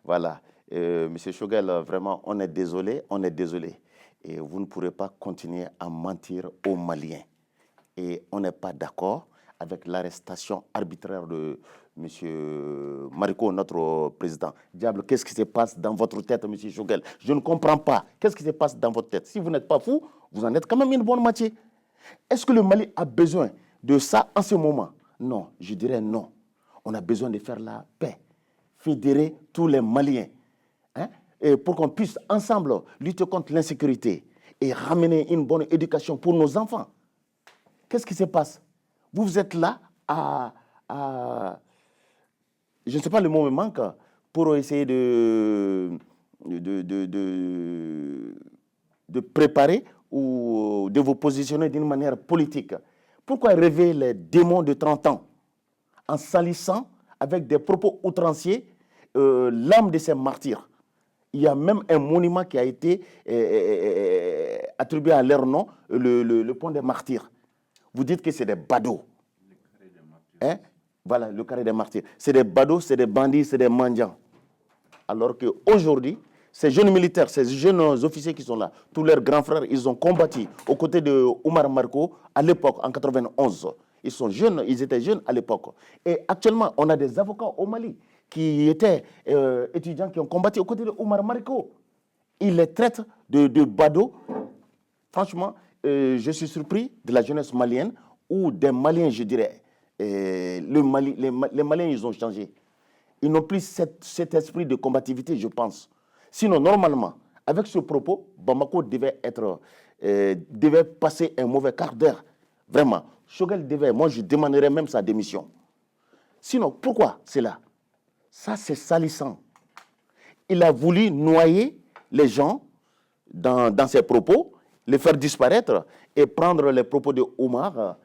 Voilà. M. Choguel, vraiment, on est désolé. Et vous ne pourrez pas continuer à mentir aux Maliens. Et on n'est pas d'accord avec l'arrestation arbitraire de M. Mariko, notre président. Diable, qu'est-ce qui se passe dans votre tête, M. Choguel? Je ne comprends pas. Qu'est-ce qui se passe dans votre tête? Si vous n'êtes pas fou, vous en êtes quand même une bonne moitié. Est-ce que le Mali a besoin de ça en ce moment? Non, je dirais non. On a besoin de faire la paix, fédérer tous les Maliens, hein, et pour qu'on puisse ensemble lutter contre l'insécurité et ramener une bonne éducation pour nos enfants. Qu'est-ce qui se passe? Vous êtes là je ne sais pas, le mot me manque, pour essayer de préparer ou de vous positionner d'une manière politique. Pourquoi rêver les démons de 30 ans en salissant avec des propos outranciers l'âme de ces martyrs? Il y a même un monument qui a été attribué à leur nom, le pont des martyrs. Vous dites que c'est des badauds. Hein? Voilà, le carré des martyrs. C'est des badauds, c'est des bandits, c'est des mendiants. Alors qu'aujourd'hui, ces jeunes militaires, ces jeunes officiers qui sont là, tous leurs grands frères, ils ont combattu aux côtés de Omar Mariko à l'époque, en 91. Ils sont jeunes, ils étaient jeunes à l'époque. Et actuellement, on a des avocats au Mali qui étaient étudiants qui ont combattu aux côtés de Omar Mariko. Ils les traitent de badauds. Franchement, je suis surpris de la jeunesse malienne ou des Maliens, je dirais. Les Maliens, ils ont changé. Ils n'ont plus cet esprit de combativité, je pense. Sinon, normalement, avec ce propos, Bamako devait passer un mauvais quart d'heure. Vraiment. Choguel devait, moi je demanderais même sa démission. Sinon, pourquoi cela? Ça, c'est salissant. Il a voulu noyer les gens dans ses propos, les faire disparaître et prendre les propos de Omar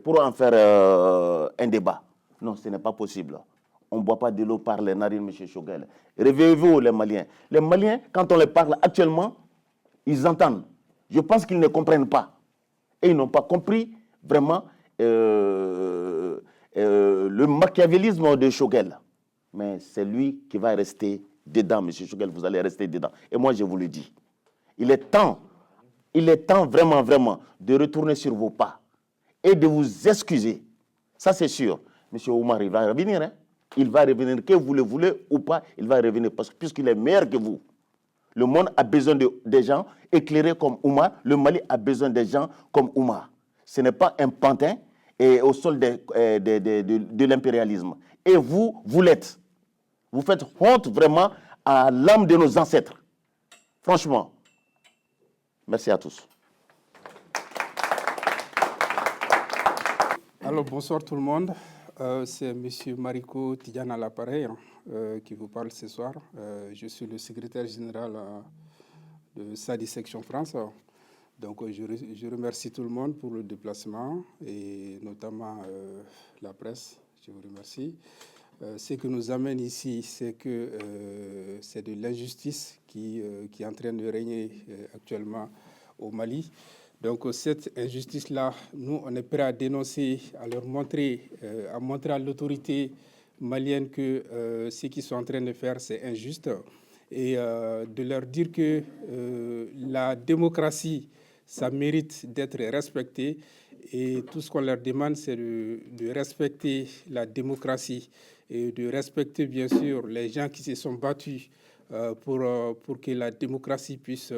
pour en faire un débat. Non, ce n'est pas possible. On ne boit pas de l'eau par les narines, M. Choguel. Réveillez-vous, les Maliens. Les Maliens, quand on les parle actuellement, ils entendent. Je pense qu'ils ne comprennent pas. Et ils n'ont pas compris vraiment le machiavélisme de Choguel. Mais c'est lui qui va rester dedans, M. Choguel. Vous allez rester dedans. Et moi, je vous le dis. Il est temps vraiment, vraiment de retourner sur vos pas et de vous excuser. Ça, c'est sûr. M. Omar, il va revenir, hein? Il va revenir, que vous le voulez ou pas, il va revenir, puisqu'il est meilleur que vous. Le monde a besoin de gens éclairés comme Omar. Le Mali a besoin de gens comme Omar. Ce n'est pas un pantin au sol de l'impérialisme. Et vous l'êtes. Vous faites honte vraiment à l'âme de nos ancêtres. Franchement. Merci à tous.
Alors, bonsoir tout le monde. C'est M. Mariko Tidjane à l'appareil qui vous parle ce soir. Je suis le secrétaire général de SADI Section France. Donc, je remercie tout le monde pour le déplacement et notamment la presse. Je vous remercie. Ce que nous amène ici, c'est que c'est de l'injustice qui est en train de régner actuellement au Mali. Donc cette injustice-là, nous, on est prêt à dénoncer, à leur montrer, à l'autorité malienne que ce qu'ils sont en train de faire, c'est injuste, et de leur dire que la démocratie, ça mérite d'être respecté, et tout ce qu'on leur demande, c'est de respecter la démocratie et de respecter, bien sûr, les gens qui se sont battus pour que la démocratie puisse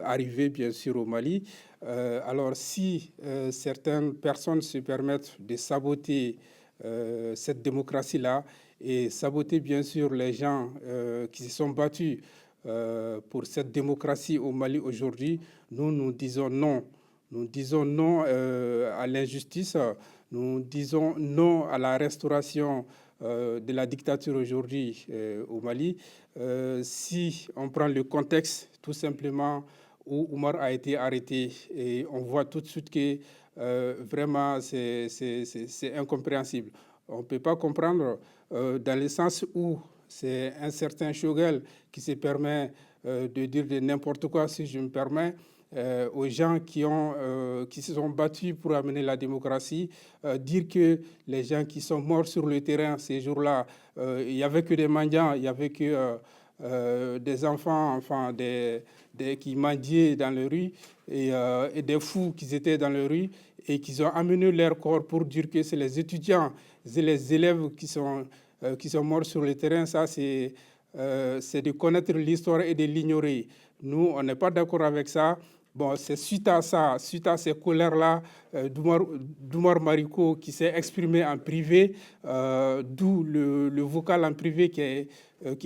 arriver, bien sûr, au Mali. Alors, si certaines personnes se permettent de saboter cette démocratie-là et saboter, bien sûr, les gens qui se sont battus pour cette démocratie au Mali aujourd'hui, nous disons non. Nous disons non à l'injustice, nous disons non à la restauration de la dictature aujourd'hui au Mali. Si on prend le contexte tout simplement où Oumar a été arrêté, et on voit tout de suite que vraiment c'est incompréhensible. On ne peut pas comprendre dans le sens où c'est un certain Choguel qui se permet de dire de n'importe quoi, si je me permets, aux gens qui se sont battus pour amener la démocratie, dire que les gens qui sont morts sur le terrain ces jours-là, il n'y avait que des mendiants, il n'y avait que des enfants, qui mendiaient dans les rues et des fous qui étaient dans les rues et qui ont amené leur corps pour dire que c'est les étudiants et les élèves qui sont morts sur le terrain. Ça, c'est de connaître l'histoire et de l'ignorer. Nous, on n'est pas d'accord avec ça. Bon, c'est suite à ça, suite à ces colères-là, d'Oumar Mariko qui s'est exprimé en privé, d'où le vocal en privé qui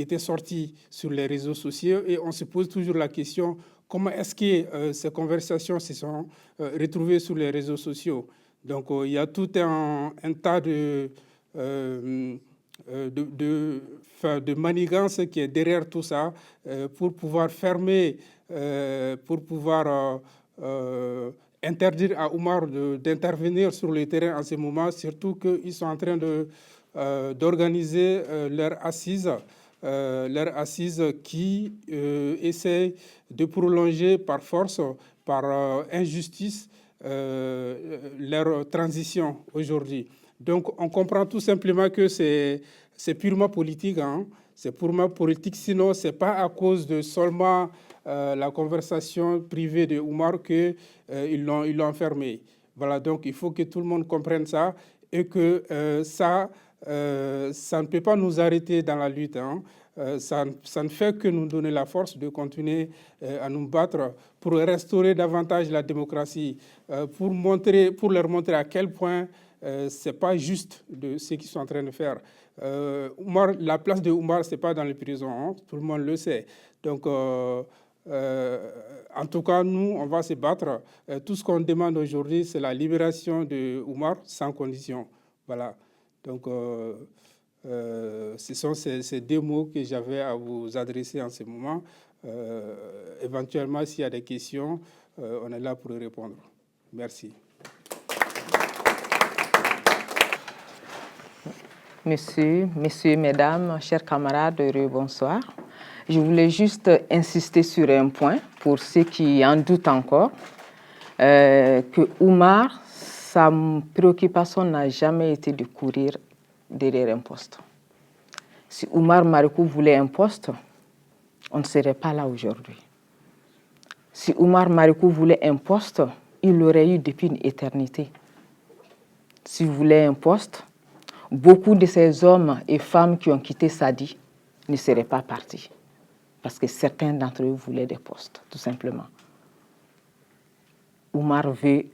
était sorti sur les réseaux sociaux. Et on se pose toujours la question, comment est-ce que ces conversations se sont retrouvées sur les réseaux sociaux? Donc, il y a tout un tas de manigance qui est derrière tout ça pour pouvoir fermer, pour pouvoir interdire à Oumar d'intervenir sur le terrain en ce moment, surtout qu'ils sont en train d'organiser leur assise qui essaie de prolonger par force, par injustice, leur transition aujourd'hui. Donc, on comprend tout simplement que c'est purement politique. Hein. C'est purement politique. Sinon, ce n'est pas à cause de seulement la conversation privée de Oumar qu'ils l'ont enfermé. Voilà, donc il faut que tout le monde comprenne ça et que ça ne peut pas nous arrêter dans la lutte. Hein. Ça ne fait que nous donner la force de continuer à nous battre pour restaurer davantage la démocratie, pour leur montrer à quel point ce n'est pas juste de ce qu'ils sont en train de faire. La place de Oumar, ce n'est pas dans les prisons, hein, tout le monde le sait. Donc, en tout cas, nous, on va se battre. Tout ce qu'on demande aujourd'hui, c'est la libération de Oumar sans condition. Voilà. Donc, ce sont ces deux mots que j'avais à vous adresser en ce moment. Éventuellement, s'il y a des questions, on est là pour répondre. Merci.
Messieurs, mesdames, chers camarades, bonsoir. Je voulais juste insister sur un point, pour ceux qui en doutent encore, que Oumar, sa préoccupation n'a jamais été de courir derrière un poste. Si Oumar Mariko voulait un poste, on ne serait pas là aujourd'hui. Si Oumar Mariko voulait un poste, il l'aurait eu depuis une éternité. S'il voulait un poste, beaucoup de ces hommes et femmes qui ont quitté Sadi ne seraient pas partis. Parce que certains d'entre eux voulaient des postes, tout simplement. Oumar veut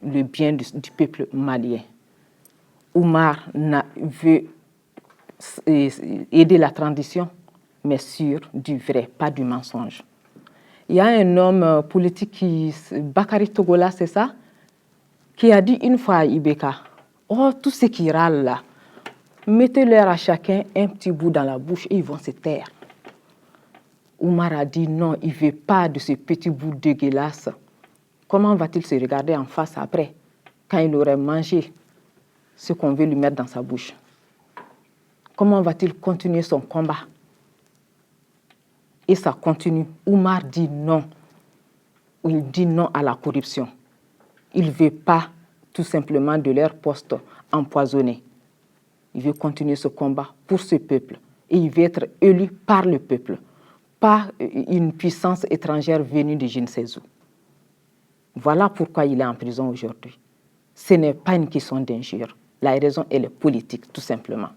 le bien du peuple malien. Oumar veut aider la transition, mais sur du vrai, pas du mensonge. Il y a un homme politique, Bakary Togola, c'est ça, qui a dit une fois à Ibeka, « Oh, tous ceux qui râlent là, mettez-leur à chacun un petit bout dans la bouche et ils vont se taire. » Oumar a dit non, il ne veut pas de ce petit bout dégueulasse. Comment va-t-il se regarder en face après, quand il aurait mangé ce qu'on veut lui mettre dans sa bouche? Comment va-t-il continuer son combat? Et ça continue. Oumar dit non. Il dit non à la corruption. Il ne veut pas tout simplement de leur poste empoisonné. Il veut continuer ce combat pour ce peuple. Et il veut être élu par le peuple, pas une puissance étrangère venue de je ne sais où. Voilà pourquoi il est en prison aujourd'hui. Ce n'est pas une question d'injure. La raison, elle est politique, tout simplement.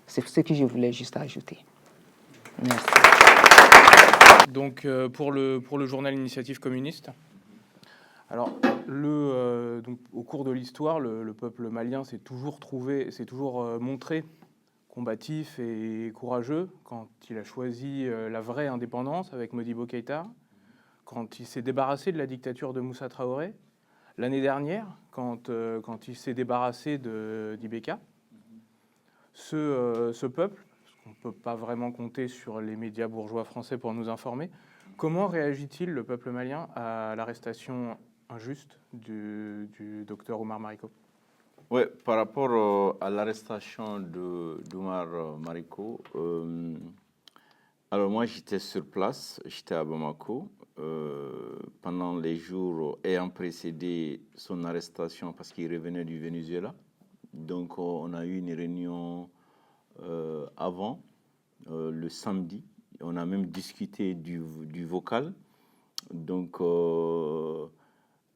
C'est ce que je voulais juste ajouter. Merci.
Donc, pour le journal Initiative communiste, alors, donc, au cours de l'histoire, le peuple malien s'est toujours montré combatif et courageux quand il a choisi la vraie indépendance avec Modibo Keïta, quand il s'est débarrassé de la dictature de Moussa Traoré, L'année dernière, quand il s'est débarrassé d'Ibeka, ce peuple, parce qu'on ne peut pas vraiment compter sur les médias bourgeois français pour nous informer, comment réagit-il, le peuple malien, à l'arrestation injuste du docteur Oumar Mariko?
Oui, par rapport à l'arrestation d'Oumar Mariko, alors moi j'étais sur place, j'étais à Bamako pendant les jours ayant précédé son arrestation parce qu'il revenait du Venezuela. Donc on a eu une réunion avant, le samedi. On a même discuté du vocal. Donc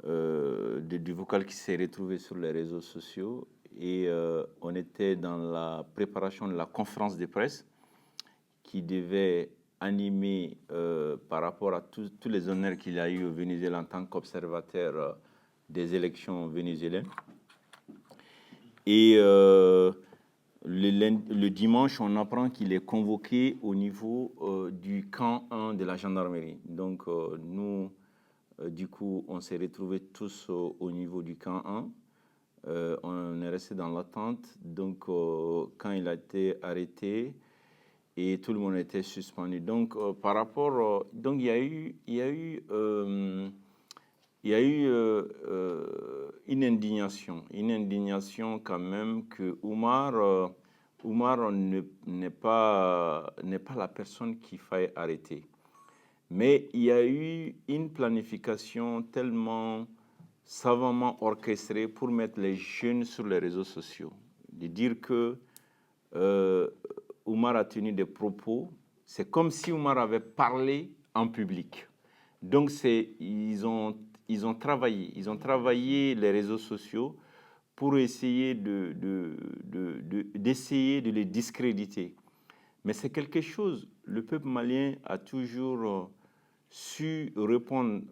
du vocal qui s'est retrouvé sur les réseaux sociaux et on était dans la préparation de la conférence de presse qui devait animer par rapport à tous les honneurs qu'il a eu au Venezuela en tant qu'observateur des élections vénézuéliennes. Et le dimanche, on apprend qu'il est convoqué au niveau du camp 1 de la gendarmerie. Donc nous, du coup, on s'est retrouvés tous au niveau du camp 1. On est resté dans l'attente. Donc, quand il a été arrêté, et tout le monde était suspendu. Donc, par rapport, donc il y a eu une indignation quand même que Oumar n'est pas la personne qu'il faille arrêter. Mais il y a eu une planification tellement savamment orchestrée pour mettre les jeunes sur les réseaux sociaux. De dire que Oumar a tenu des propos, c'est comme si Oumar avait parlé en public. Donc ils ont travaillé les réseaux sociaux pour essayer d'essayer de les discréditer. Mais c'est quelque chose, le peuple malien a toujours su répondre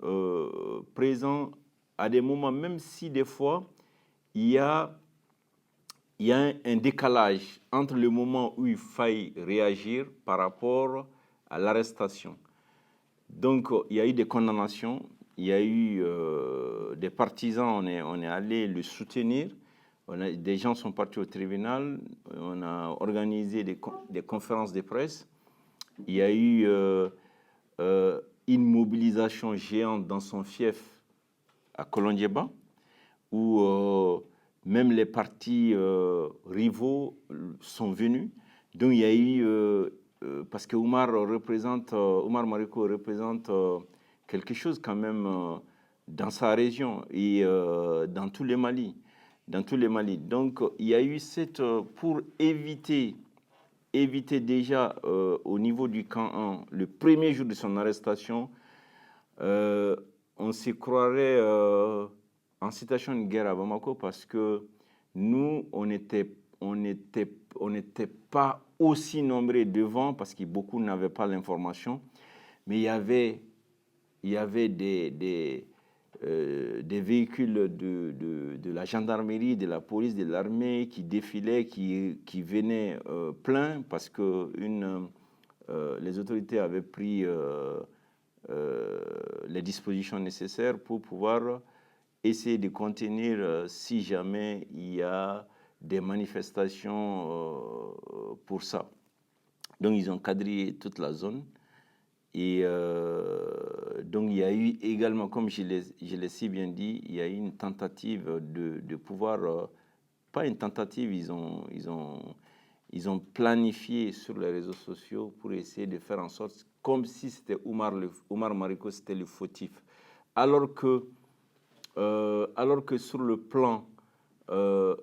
présent à des moments, même si des fois, il y a un décalage entre le moment où il faille réagir par rapport à l'arrestation. Donc, il y a eu des condamnations, il y a eu des partisans, on est allé le soutenir, des gens sont partis au tribunal, on a organisé des conférences de presse, il y a eu une mobilisation géante dans son fief à Kolondiéba, où même les partis rivaux sont venus. Donc il y a eu, parce que Oumar Mariko représente quelque chose quand même dans sa région et dans tous les Mali. Donc il y a eu pour éviter déjà au niveau du camp 1, le premier jour de son arrestation, on s'y croirait en situation de guerre à Bamako parce que nous, on n'était pas aussi nombreux devant parce que beaucoup n'avaient pas l'information, mais il y avait des véhicules de la gendarmerie, de la police, de l'armée qui défilaient, qui venaient pleins parce que les autorités avaient pris les dispositions nécessaires pour pouvoir essayer de contenir si jamais il y a des manifestations pour ça. Donc ils ont quadrillé toute la zone. Et donc il y a eu également, comme je l'ai si bien dit, il y a eu une tentative de pouvoir, pas une tentative, ils ont planifié sur les réseaux sociaux pour essayer de faire en sorte comme si c'était Oumar Mariko, c'était le fautif. Alors que sur le plan, je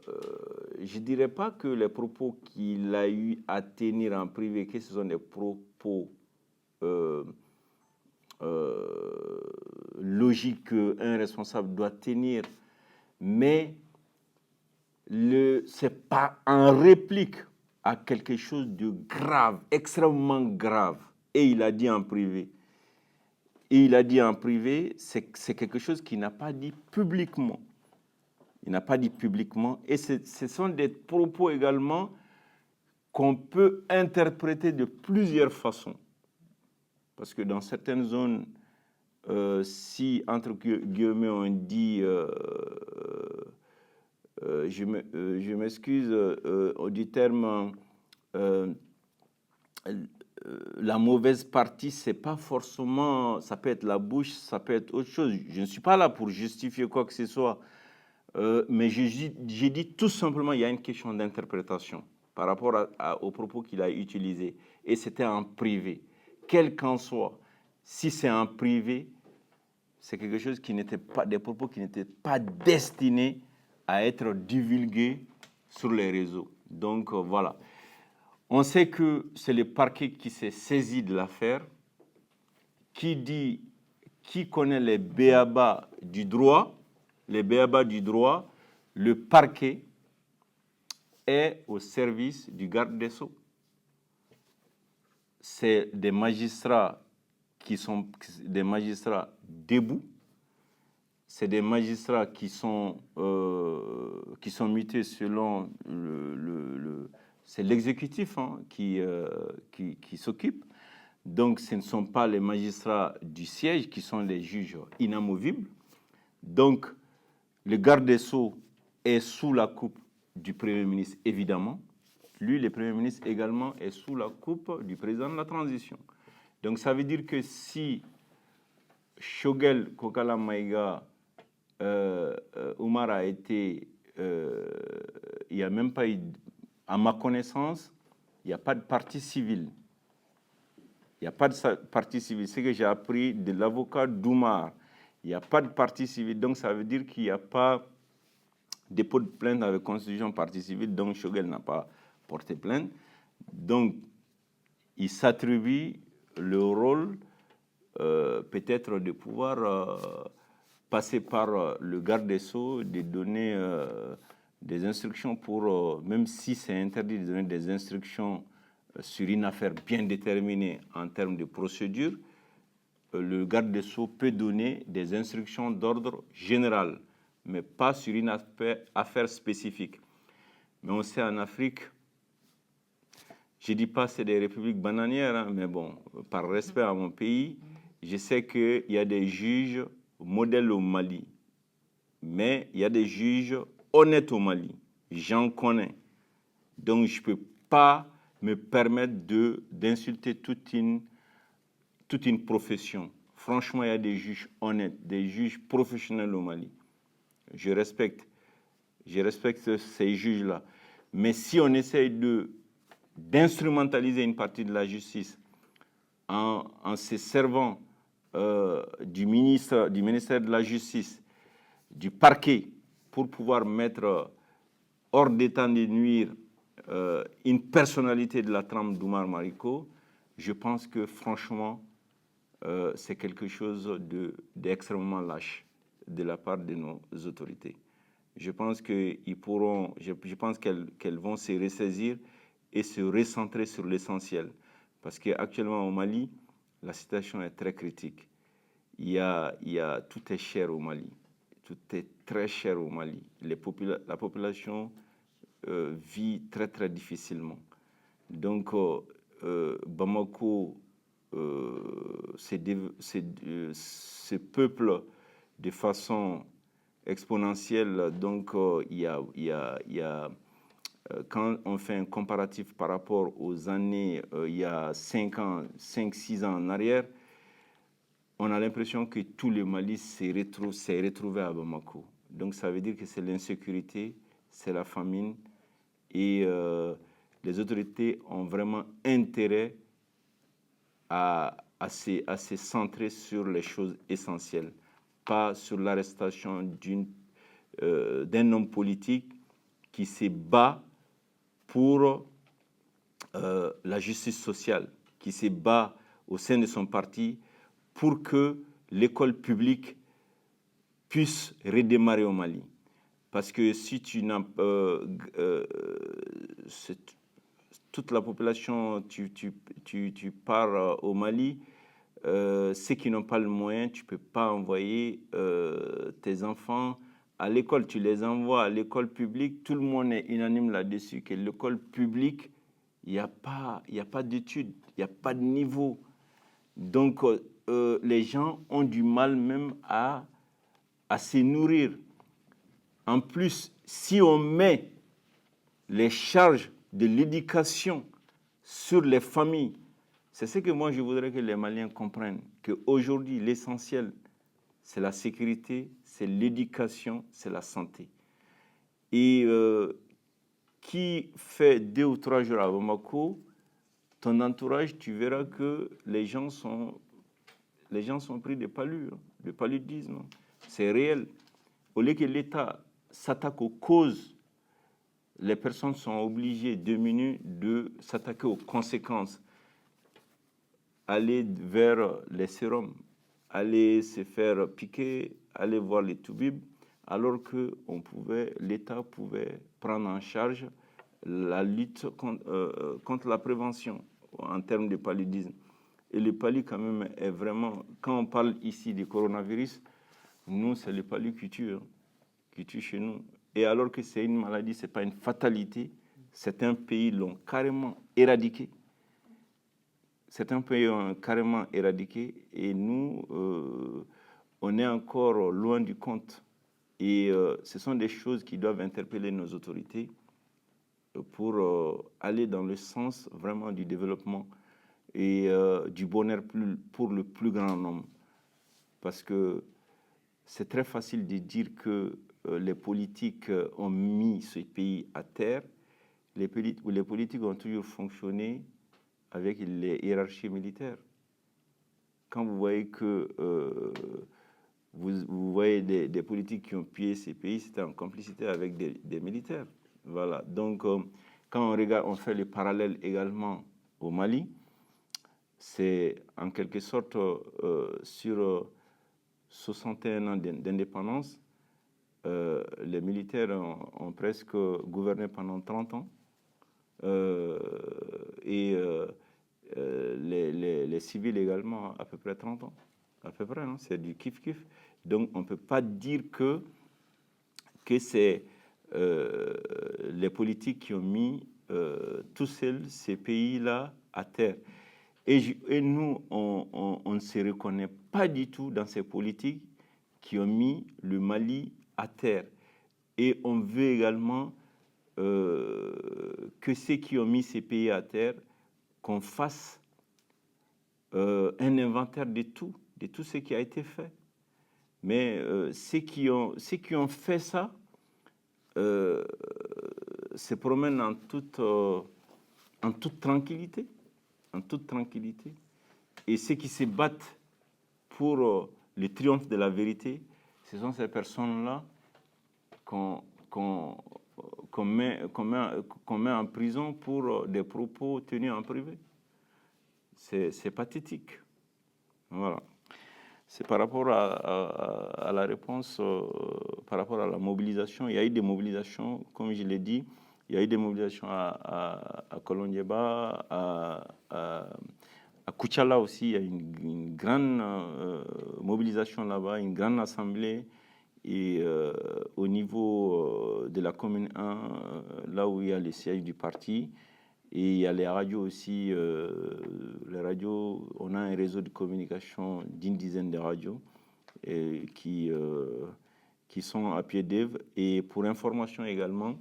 ne dirais pas que les propos qu'il a eu à tenir en privé, que ce sont des propos logiques qu'un responsable doit tenir, mais ce n'est pas en réplique à quelque chose de grave, extrêmement grave. Et il a dit en privé. C'est quelque chose qu'il n'a pas dit publiquement. Il n'a pas dit publiquement. Et ce sont des propos également qu'on peut interpréter de plusieurs façons. Parce que dans certaines zones, si, entre guillemets, on dit, je m'excuse du terme, la mauvaise partie, c'est pas forcément, ça peut être la bouche, ça peut être autre chose. Je ne suis pas là pour justifier quoi que ce soit, mais j'ai dit tout simplement, il y a une question d'interprétation par rapport aux propos qu'il a utilisés. Et c'était en privé. Quel qu'en soit, si c'est en privé, c'est quelque chose qui n'était pas, des propos qui n'étaient pas destinés à être divulgués sur les réseaux. Donc voilà. On sait que c'est le parquet qui s'est saisi de l'affaire, qui connaît les b.a.-ba du droit, le parquet est au service du garde des Sceaux. C'est des magistrats qui sont des magistrats debout, c'est des magistrats qui sont mutés selon c'est l'exécutif qui s'occupe. Donc, ce ne sont pas les magistrats du siège qui sont les juges inamovibles. Donc, le garde des Sceaux est sous la coupe du Premier ministre, évidemment. Lui, le Premier ministre également, est sous la coupe du président de la transition. Donc, ça veut dire que si Choguel Kokala Maïga, Oumar a été... il n'y a même pas eu... À ma connaissance, il n'y a pas de partie civile. Il n'y a pas de partie civile. C'est ce que j'ai appris de l'avocat d'Oumar. Il n'y a pas de partie civile. Donc, ça veut dire qu'il n'y a pas dépôt de plainte avec constitution partie civile. Donc, Choguel n'a pas porté plainte. Donc, il s'attribue le rôle peut-être de pouvoir passer par le garde des Sceaux, de donner des instructions pour, même si c'est interdit de donner des instructions sur une affaire bien déterminée en termes de procédure, le garde des Sceaux peut donner des instructions d'ordre général, mais pas sur une affaire spécifique. Mais on sait en Afrique, je ne dis pas que c'est des républiques bananières, mais bon, par respect à mon pays, je sais qu'il y a des juges modèles au Mali, mais il y a des juges honnêtes au Mali. J'en connais. Donc, je ne peux pas me permettre d'insulter toute une profession. Franchement, il y a des juges honnêtes, des juges professionnels au Mali. Je respecte ces juges-là. Mais si on essaye d'instrumentaliser une partie de la justice en se servant du ministère de la Justice, du parquet, pour pouvoir mettre hors d'état de nuire une personnalité de la trame d'Oumar Mariko, je pense que franchement, c'est quelque chose d'extrêmement lâche de la part de nos autorités. Je pense qu'elles vont se ressaisir et se recentrer sur l'essentiel. Parce qu'actuellement au Mali, la situation est très critique. Tout est cher au Mali. Tout est très cher au Mali. La population vit très, très difficilement. Donc, Bamako se peuple de façon exponentielle. Donc, quand on fait un comparatif par rapport aux années, il y a 5-6 ans en arrière, on a l'impression que tout le Mali s'est retrouvé à Bamako. Donc, ça veut dire que c'est l'insécurité, c'est la famine, et les autorités ont vraiment intérêt à se centrer sur les choses essentielles, pas sur l'arrestation d'un homme politique qui se bat pour la justice sociale, qui se bat au sein de son parti pour que l'école publique puisse redémarrer au Mali. Parce que si tu n'as toute la population, tu pars au Mali, ceux qui n'ont pas le moyen, tu ne peux pas envoyer tes enfants à l'école. Tu les envoies à l'école publique. Tout le monde est unanime là-dessus, que l'école publique, il n'y a pas d'études, il n'y a pas de niveau. Donc, les gens ont du mal même à se nourrir. En plus, si on met les charges de l'éducation sur les familles, c'est ce que moi je voudrais que les Maliens comprennent, qu'aujourd'hui l'essentiel c'est la sécurité, c'est l'éducation, c'est la santé. Et qui fait 2 ou 3 jours à Bamako, ton entourage, tu verras que les gens sont pris de paludisme. C'est réel. Au lieu que l'État s'attaque aux causes, les personnes sont obligées, diminuer, de s'attaquer aux conséquences. Aller vers les sérums, aller se faire piquer, aller voir les toubibs, alors que l'État pouvait prendre en charge la lutte contre la prévention en termes de paludisme. Et le palu, quand même, est vraiment... Quand on parle ici du coronavirus, nous, c'est le palu qui tue chez nous. Et alors que c'est une maladie, ce n'est pas une fatalité, certains pays l'ont carrément éradiqué. Certains pays ont carrément éradiqué et nous, on est encore loin du compte. Et ce sont des choses qui doivent interpeller nos autorités pour aller dans le sens vraiment du développement et du bonheur pour le plus grand nombre. Parce que c'est très facile de dire que les politiques ont mis ce pays à terre. Les politiques ont toujours fonctionné avec les hiérarchies militaires. Quand vous voyez que vous voyez des politiques qui ont pillé ces pays, c'était en complicité avec des militaires. Voilà. Donc, quand on fait le parallèle également au Mali, c'est en quelque sorte sur 61 ans d'indépendance, les militaires ont presque gouverné pendant 30 ans. Et les civils également à peu près 30 ans. À peu près, hein, c'est du kiff-kiff. Donc on ne peut pas dire que c'est les politiques qui ont mis tous seuls ces pays-là à terre. Et nous, on ne se reconnaît pas du tout dans ces politiques qui ont mis le Mali à terre. Et on veut également que ceux qui ont mis ces pays à terre, qu'on fasse un inventaire de tout ce qui a été fait. Mais ceux qui ont fait ça se promènent en toute tranquillité. En toute tranquillité. Et ceux qui se battent pour le triomphe de la vérité, ce sont ces personnes-là qu'on met en prison pour des propos tenus en privé. C'est pathétique. Voilà. C'est par rapport à la réponse, par rapport à la mobilisation. Il y a eu des mobilisations, comme je l'ai dit, il y a eu des mobilisations à Kolondieba, à Koutchala aussi. Il y a une grande mobilisation là-bas, une grande assemblée. Et au niveau de la commune 1, là où il y a le siège du parti, et il y a les radios aussi. Les radios, on a un réseau de communication d'une dizaine de radios qui sont à pied d'œuvre. Et pour information également,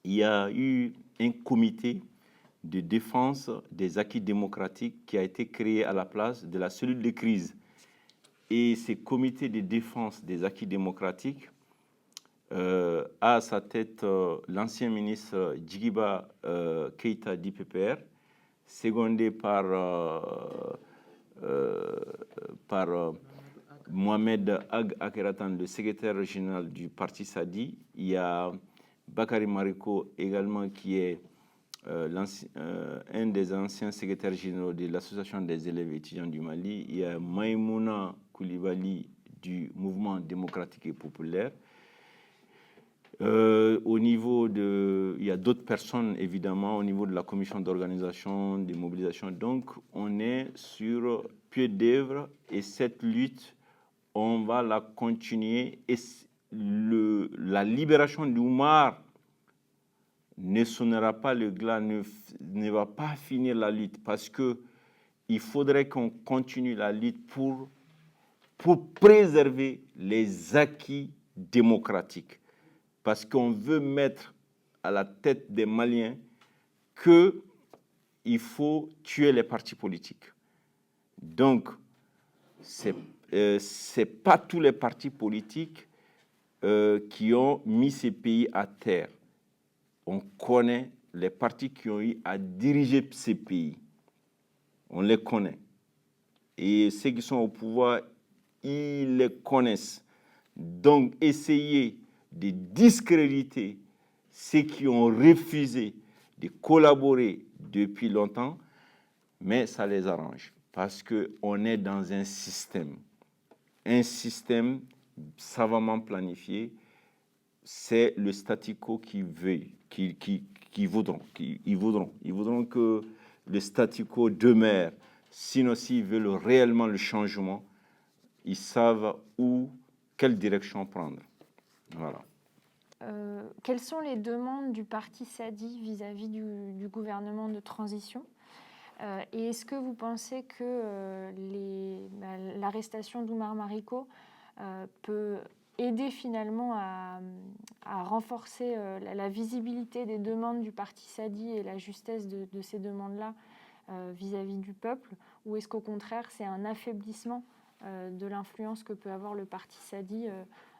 il y a eu un comité de défense des acquis démocratiques qui a été créé à la place de la cellule de crise. Et ce comité de défense des acquis démocratiques a à sa tête l'ancien ministre Djigiba Keïta d'IPPR, secondé par Mohamed Ag Akeratan, le secrétaire général du parti Sadi. Il y a Bakary Mariko également, qui est un des anciens secrétaires généraux de l'Association des élèves étudiants du Mali. Il y a Maïmouna Koulibaly du Mouvement démocratique et populaire. Au niveau il y a d'autres personnes évidemment au niveau de la commission d'organisation, des mobilisations. Donc on est sur pied d'œuvre et cette lutte, on va la continuer. Et la libération d'Oumar ne sonnera pas le glas, ne va pas finir la lutte parce que il faudrait qu'on continue la lutte pour préserver les acquis démocratiques. Parce qu'on veut mettre à la tête des Maliens qu'il faut tuer les partis politiques. Donc, ce n'est pas tous les partis politiques qui ont mis ces pays à terre. On connaît les partis qui ont eu à diriger ces pays. On les connaît. Et ceux qui sont au pouvoir, ils les connaissent. Donc, essayer de discréditer ceux qui ont refusé de collaborer depuis longtemps, mais ça les arrange. Parce qu'on est dans un système savamment planifié. C'est le statu quo qui veut, ils voudront que le statu quo demeure. Sinon, s'ils veulent réellement le changement, ils savent quelle direction prendre. Voilà.
Quelles sont les demandes du parti Sadi vis-à-vis du gouvernement de transition ? Et est-ce que vous pensez que l'arrestation d'Oumar Mariko peut aider finalement à renforcer la visibilité des demandes du parti Sadi et la justesse de ces demandes-là vis-à-vis du peuple, ou est-ce qu'au contraire c'est un affaiblissement de l'influence que peut avoir le parti Sadi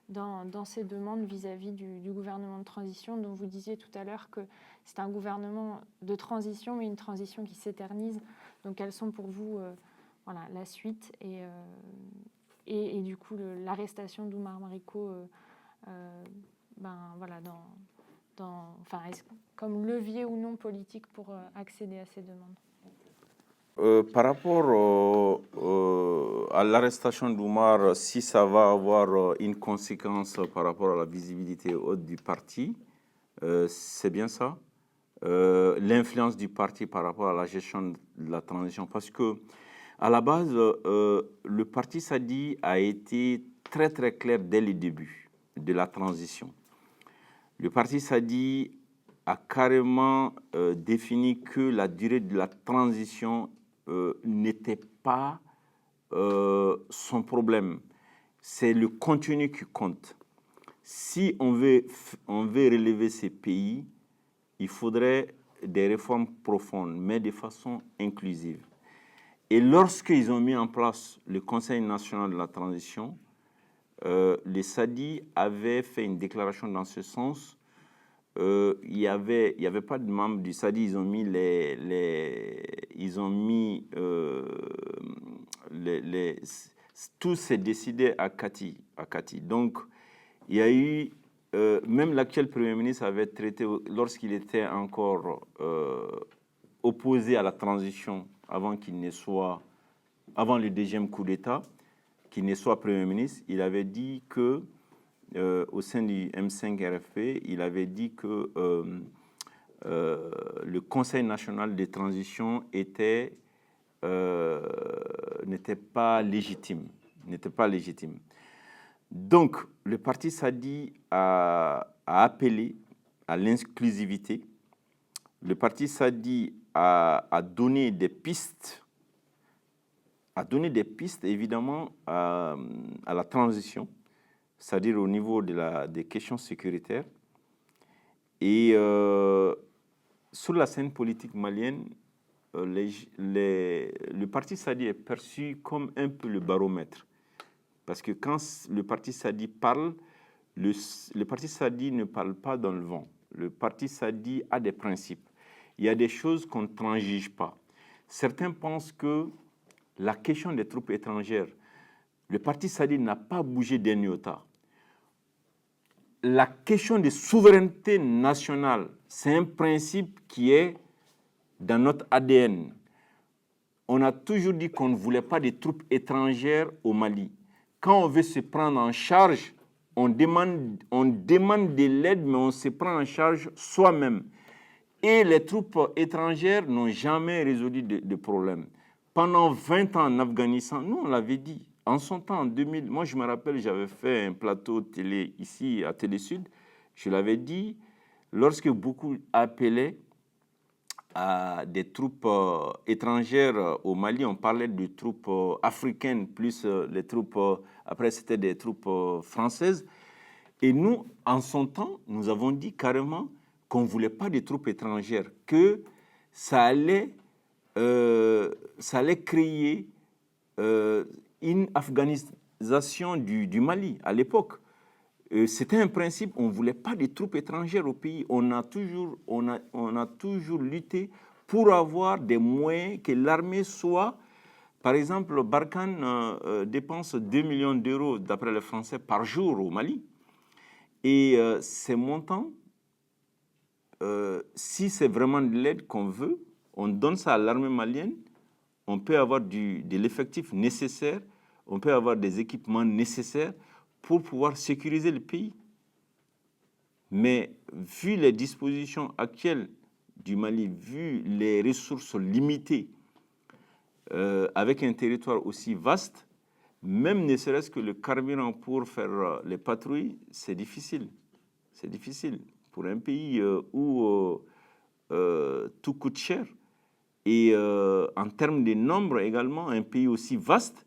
dans ces demandes vis-à-vis du gouvernement de transition, dont vous disiez tout à l'heure que c'est un gouvernement de transition, mais une transition qui s'éternise. Donc quelles sont pour vous la suite et du coup l'arrestation d'Oumar Mariko comme levier ou non politique pour accéder à ces demandes?
Par rapport à l'arrestation d'Oumar, si ça va avoir une conséquence par rapport à la visibilité haute du parti, c'est bien ça. L'influence du parti par rapport à la gestion de la transition. Parce que à la base, le parti Sadi a été très très clair dès le début de la transition. Le parti Sadi a carrément défini que la durée de la transition n'était pas son problème. C'est le contenu qui compte. Si on veut relever ces pays, il faudrait des réformes profondes, mais de façon inclusive. Et lorsqu'ils ont mis en place le Conseil national de la transition, les Sadi avaient fait une déclaration dans ce sens. Il y avait pas de membres du Sadi, ils ont mis tout s'est décidé à Kati. Donc il y a eu même l'actuel Premier ministre avait traité, lorsqu'il était encore opposé à la transition avant le deuxième coup d'État, qu'il ne soit Premier ministre, il avait dit que au sein du M5 RFP, il avait dit que le Conseil national de transition n'était pas légitime. Donc, le parti Sadi a appelé à l'inclusivité. Le parti Sadi a donné des pistes, évidemment à la transition, c'est-à-dire au niveau des questions sécuritaires. Et sur la scène politique malienne, le parti Sadi est perçu comme un peu le baromètre. Parce que quand le parti Sadi parle, le parti Sadi ne parle pas dans le vent. Le parti Sadi a des principes. Il y a des choses qu'on ne transige pas. Certains pensent que la question des troupes étrangères, le parti Sadi n'a pas bougé d'un iota. La question de souveraineté nationale, c'est un principe qui est dans notre ADN. On a toujours dit qu'on ne voulait pas de troupes étrangères au Mali. Quand on veut se prendre en charge, on demande de l'aide, mais on se prend en charge soi-même. Et les troupes étrangères n'ont jamais résolu de problème. Pendant 20 ans en Afghanistan, nous on l'avait dit, en son temps, en 2000, moi je me rappelle, j'avais fait un plateau télé ici à Télé Sud, je l'avais dit, lorsque beaucoup appelaient à des troupes étrangères au Mali. On parlait de troupes africaines, plus les troupes, après c'était des troupes françaises. Et nous, en son temps, nous avons dit carrément qu'on ne voulait pas de troupes étrangères, que ça allait créer une afghanisation du Mali à l'époque. C'était un principe, on ne voulait pas de troupes étrangères au pays. On a toujours lutté pour avoir des moyens, que l'armée soit... Par exemple, Barkhane dépense 2 millions d'euros, d'après les Français, par jour au Mali. Et ces montants, si c'est vraiment de l'aide qu'on veut, on donne ça à l'armée malienne, on peut avoir de l'effectif nécessaire, on peut avoir des équipements nécessaires pour pouvoir sécuriser le pays. Mais vu les dispositions actuelles du Mali, vu les ressources limitées, avec un territoire aussi vaste, même ne serait-ce que le carburant pour faire les patrouilles, c'est difficile. C'est difficile pour un pays où tout coûte cher. Et en termes de nombre également, un pays aussi vaste,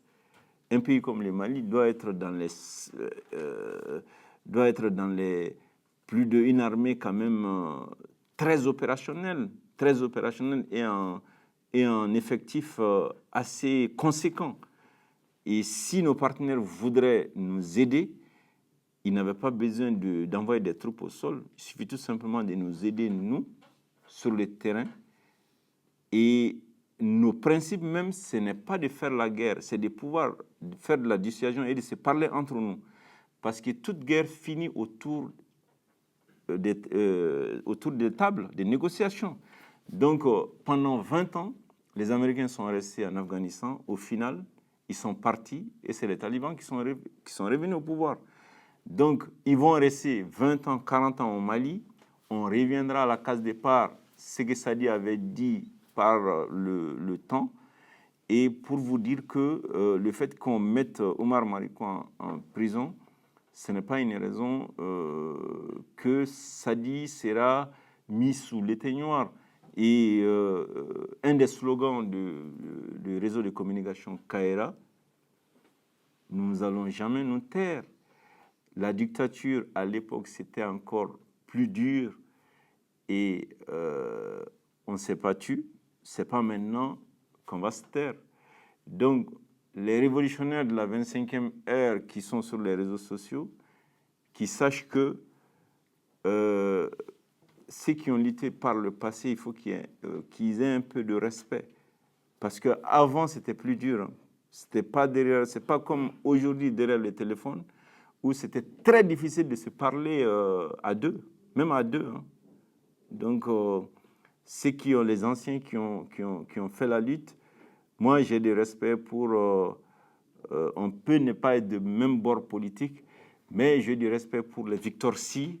un pays comme le Mali doit être dans les plus d'une armée quand même très opérationnelle et un effectif assez conséquent. Et si nos partenaires voudraient nous aider, ils n'avaient pas besoin d'envoyer des troupes au sol. Il suffit tout simplement de nous aider, nous, sur le terrain. Et nos principes même, ce n'est pas de faire la guerre, c'est de pouvoir faire de la dissuasion et de se parler entre nous. Parce que toute guerre finit autour des tables de négociation. Donc, pendant 20 ans, les Américains sont restés en Afghanistan. Au final, ils sont partis et c'est les talibans qui sont revenus au pouvoir. Donc, ils vont rester 20 ans, 40 ans au Mali. On reviendra à la case départ, ce que Sadi avait dit par le temps. Et pour vous dire que le fait qu'on mette Omar Mariko en prison, ce n'est pas une raison que Sadi sera mis sous l'éteignoir. Et un des slogans du réseau de communication Kaera, nous n'allons jamais nous taire. La dictature, à l'époque, c'était encore plus dur et on ne s'est pas tué. Ce n'est pas maintenant qu'on va se taire. Donc, les révolutionnaires de la 25e heure qui sont sur les réseaux sociaux, qui sachent que ceux qui ont lutté par le passé, il faut qu'ils aient un peu de respect. Parce qu'avant, c'était plus dur. Hein. C'est pas comme aujourd'hui derrière le téléphone, où c'était très difficile de se parler à deux, même à deux. Hein. Donc, les anciens qui ont fait la lutte, moi j'ai du respect pour... on peut ne pas être de même bord politique, mais j'ai du respect pour les Victor Sy,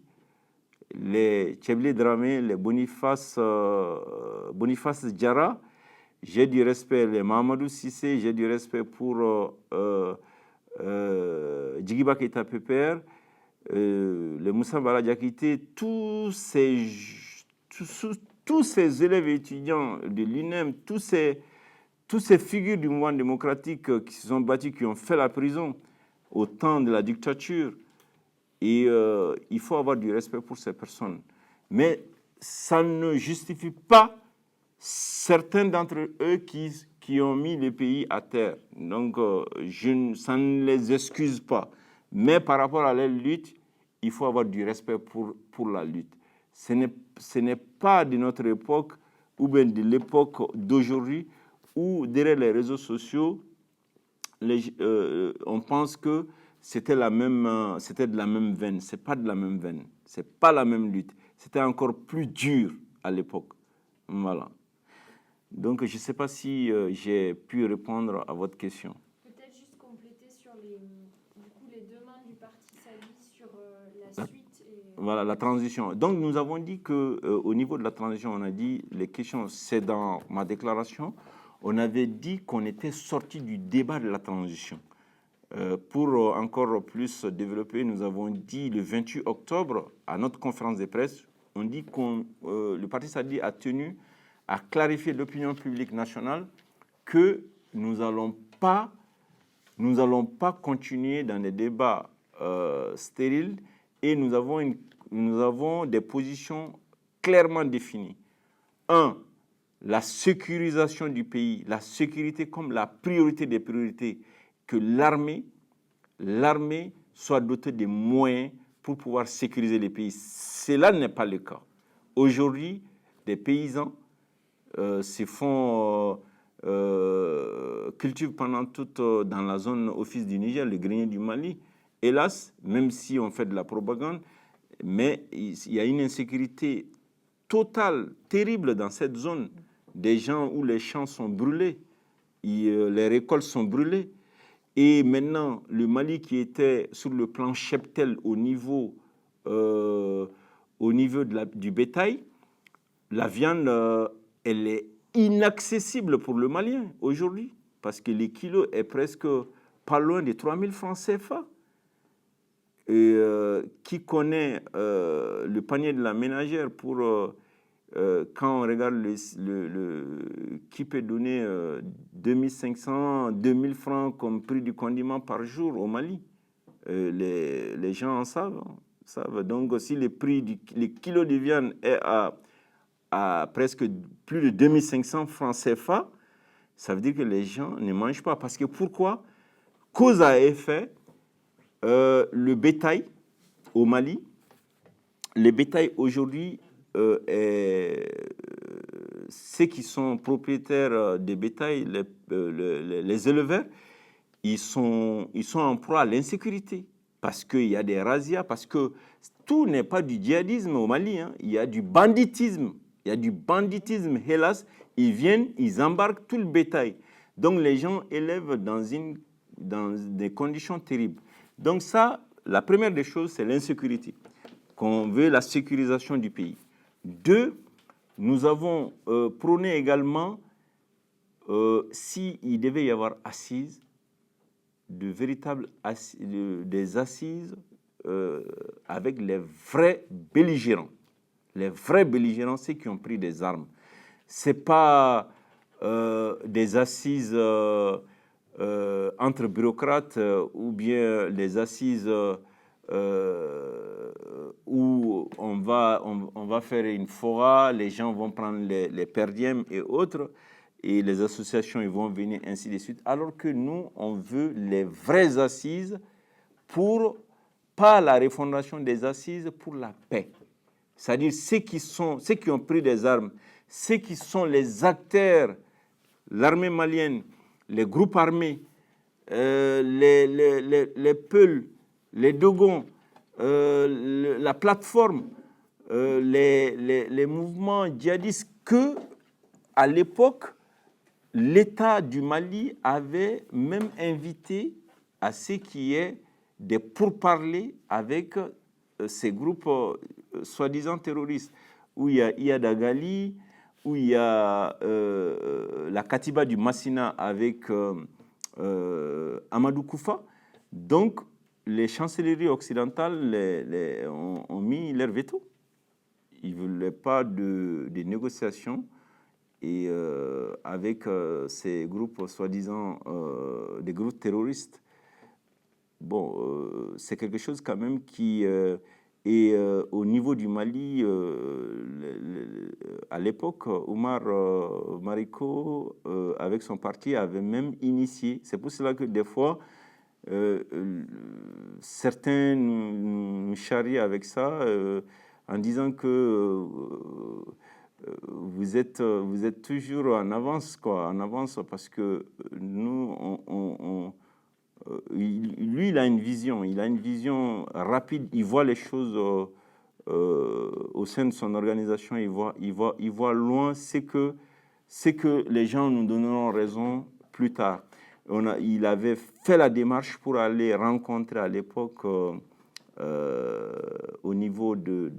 les Tchebli Dramé, les Boniface Diarra. J'ai du respect les Mahamadou Cissé, j'ai du respect pour Djigiba Keita Pépère, les Moussa Bala Diakité, tous ces élèves étudiants de l'UNEM, tous ces figures du mouvement démocratique qui se sont battus, qui ont fait la prison au temps de la dictature. Et il faut avoir du respect pour ces personnes. Mais ça ne justifie pas certains d'entre eux qui ont mis le pays à terre. Donc, ça ne les excuse pas. Mais par rapport à leur lutte, il faut avoir du respect pour la lutte. Ce n'est pas de notre époque ou bien de l'époque d'aujourd'hui où, derrière les réseaux sociaux, on pense que c'était de la même veine. Ce n'est pas de la même veine. Ce n'est pas la même lutte. C'était encore plus dur à l'époque. Voilà. Donc, je ne sais pas si j'ai pu répondre à votre question.
Peut-être juste compléter sur les demandes du parti Sadi sur la suite.
Voilà, la transition. Donc, nous avons dit qu'au niveau de la transition, on a dit, les questions, c'est dans ma déclaration, on avait dit qu'on était sorti du débat de la transition. Pour encore plus développer, nous avons dit le 28 octobre, à notre conférence de presse, on dit que le parti Sadi a tenu à clarifier l'opinion publique nationale que nous n'allons pas continuer dans des débats stériles et nous avons des positions clairement définies. Un, la sécurisation du pays, la sécurité comme la priorité des priorités, que l'armée soit dotée des moyens pour pouvoir sécuriser les pays. Cela n'est pas le cas. Aujourd'hui, des paysans cultivent pendant toute dans la zone office du Niger, le grenier du Mali. Hélas, même si on fait de la propagande, mais il y a une insécurité totale, terrible dans cette zone. Des gens où les champs sont brûlés, les récoltes sont brûlées. Et maintenant, le Mali qui était sur le plan cheptel au niveau du bétail, la viande, elle est inaccessible pour le Malien aujourd'hui, parce que le kilo est presque pas loin de 3 000 francs CFA. Et qui connaît le panier de la ménagère quand on regarde qui peut donner 2500, 2000 francs comme prix du condiment par jour au Mali. Les gens en savent. Donc si le prix du kilo de viande est à presque plus de 2500 francs CFA, ça veut dire que les gens ne mangent pas. Parce que pourquoi? Cause à effet, le bétail au Mali, les bétails aujourd'hui, ceux qui sont propriétaires des bétails, les éleveurs, ils sont en proie à l'insécurité. Parce qu'il y a des razzias, parce que tout n'est pas du djihadisme au Mali, hein. Il y a du banditisme. Il y a du banditisme, hélas. Ils viennent, ils embarquent tout le bétail. Donc les gens élèvent dans des conditions terribles. Donc ça, la première des choses, c'est l'insécurité. Qu'on veut la sécurisation du pays. 2, nous avons prôné également, s'il devait y avoir assises, des assises avec les vrais belligérants. Les vrais belligérants, ceux qui ont pris des armes. Ce n'est pas des assises entre bureaucrates ou bien des assises où on va faire une fora, les gens vont prendre les perdièmes et autres, et les associations ils vont venir ainsi de suite. Alors que nous, on veut les vraies assises pas la refondation des assises, pour la paix. C'est-à-dire ceux qui ont pris des armes, ceux qui sont les acteurs, l'armée malienne, les groupes armés, les Peuls, les Dogons, la plateforme, les mouvements djihadistes que, à l'époque, l'État du Mali avait même invité à ce qu'il y ait des pourparlers avec ces groupes soi-disant terroristes, où il y a Iyad Agali, où il y a la Katiba du Massina avec Amadou Koufa. Donc, les chancelleries occidentales ont mis leur veto. Ils ne voulaient pas de négociations et avec ces groupes soi-disant des groupes terroristes. Bon, c'est quelque chose quand même qui est au niveau du Mali, à l'époque, Oumar Mariko, avec son parti, avait même initié. C'est pour cela que des fois, certains nous charrient avec ça en disant que vous êtes toujours en avance, parce que nous, lui, il a une vision rapide, il voit les choses au sein de son organisation, il voit loin, c'est que les gens nous donneront raison plus tard. Il avait fait la démarche pour aller rencontrer à l'époque au niveau des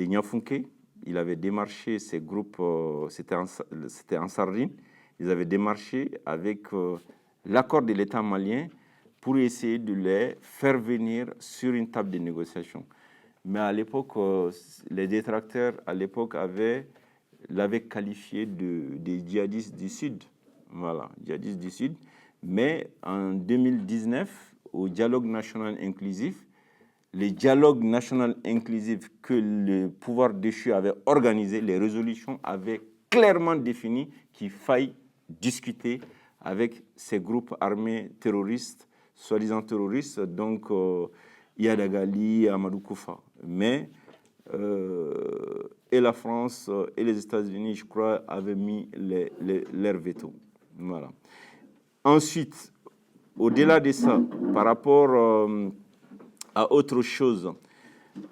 Niafunké. Il avait démarché ces groupes, c'était en Sardine. Ils avaient démarché avec l'accord de l'État malien pour essayer de les faire venir sur une table de négociation. Mais à l'époque, les détracteurs à l'époque l'avaient qualifié des djihadistes du Sud. Voilà, djihadistes du Sud. Mais en 2019, au dialogue national inclusif, les dialogues national inclusifs que le pouvoir déchu avait organisés, les résolutions avaient clairement défini qu'il faille discuter avec ces groupes armés terroristes, soi-disant terroristes, donc Yadagali, Amadou Koufa. Mais et la France et les États-Unis, je crois, avaient mis leur veto. Voilà. Ensuite, au-delà de ça, par rapport à autre chose,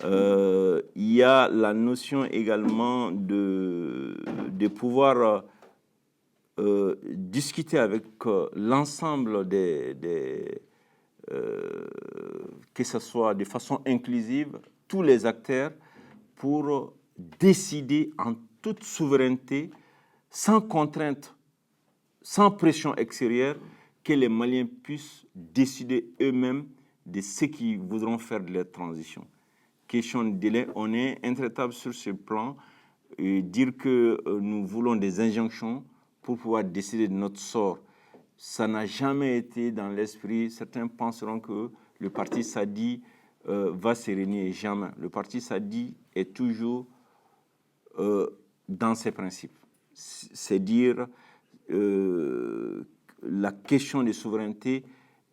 il y a la notion également de pouvoir discuter avec l'ensemble que ce soit de façon inclusive, tous les acteurs pour décider en toute souveraineté, sans contrainte, sans pression extérieure, que les Maliens puissent décider eux-mêmes de ce qu'ils voudront faire de leur transition. Question de délai, on est intraitable sur ce plan et dire que nous voulons des injonctions pour pouvoir décider de notre sort. Ça n'a jamais été dans l'esprit. Certains penseront que le parti Sadi va se régner. Jamais. Le parti Sadi est toujours dans ses principes. C'est dire la question de souveraineté,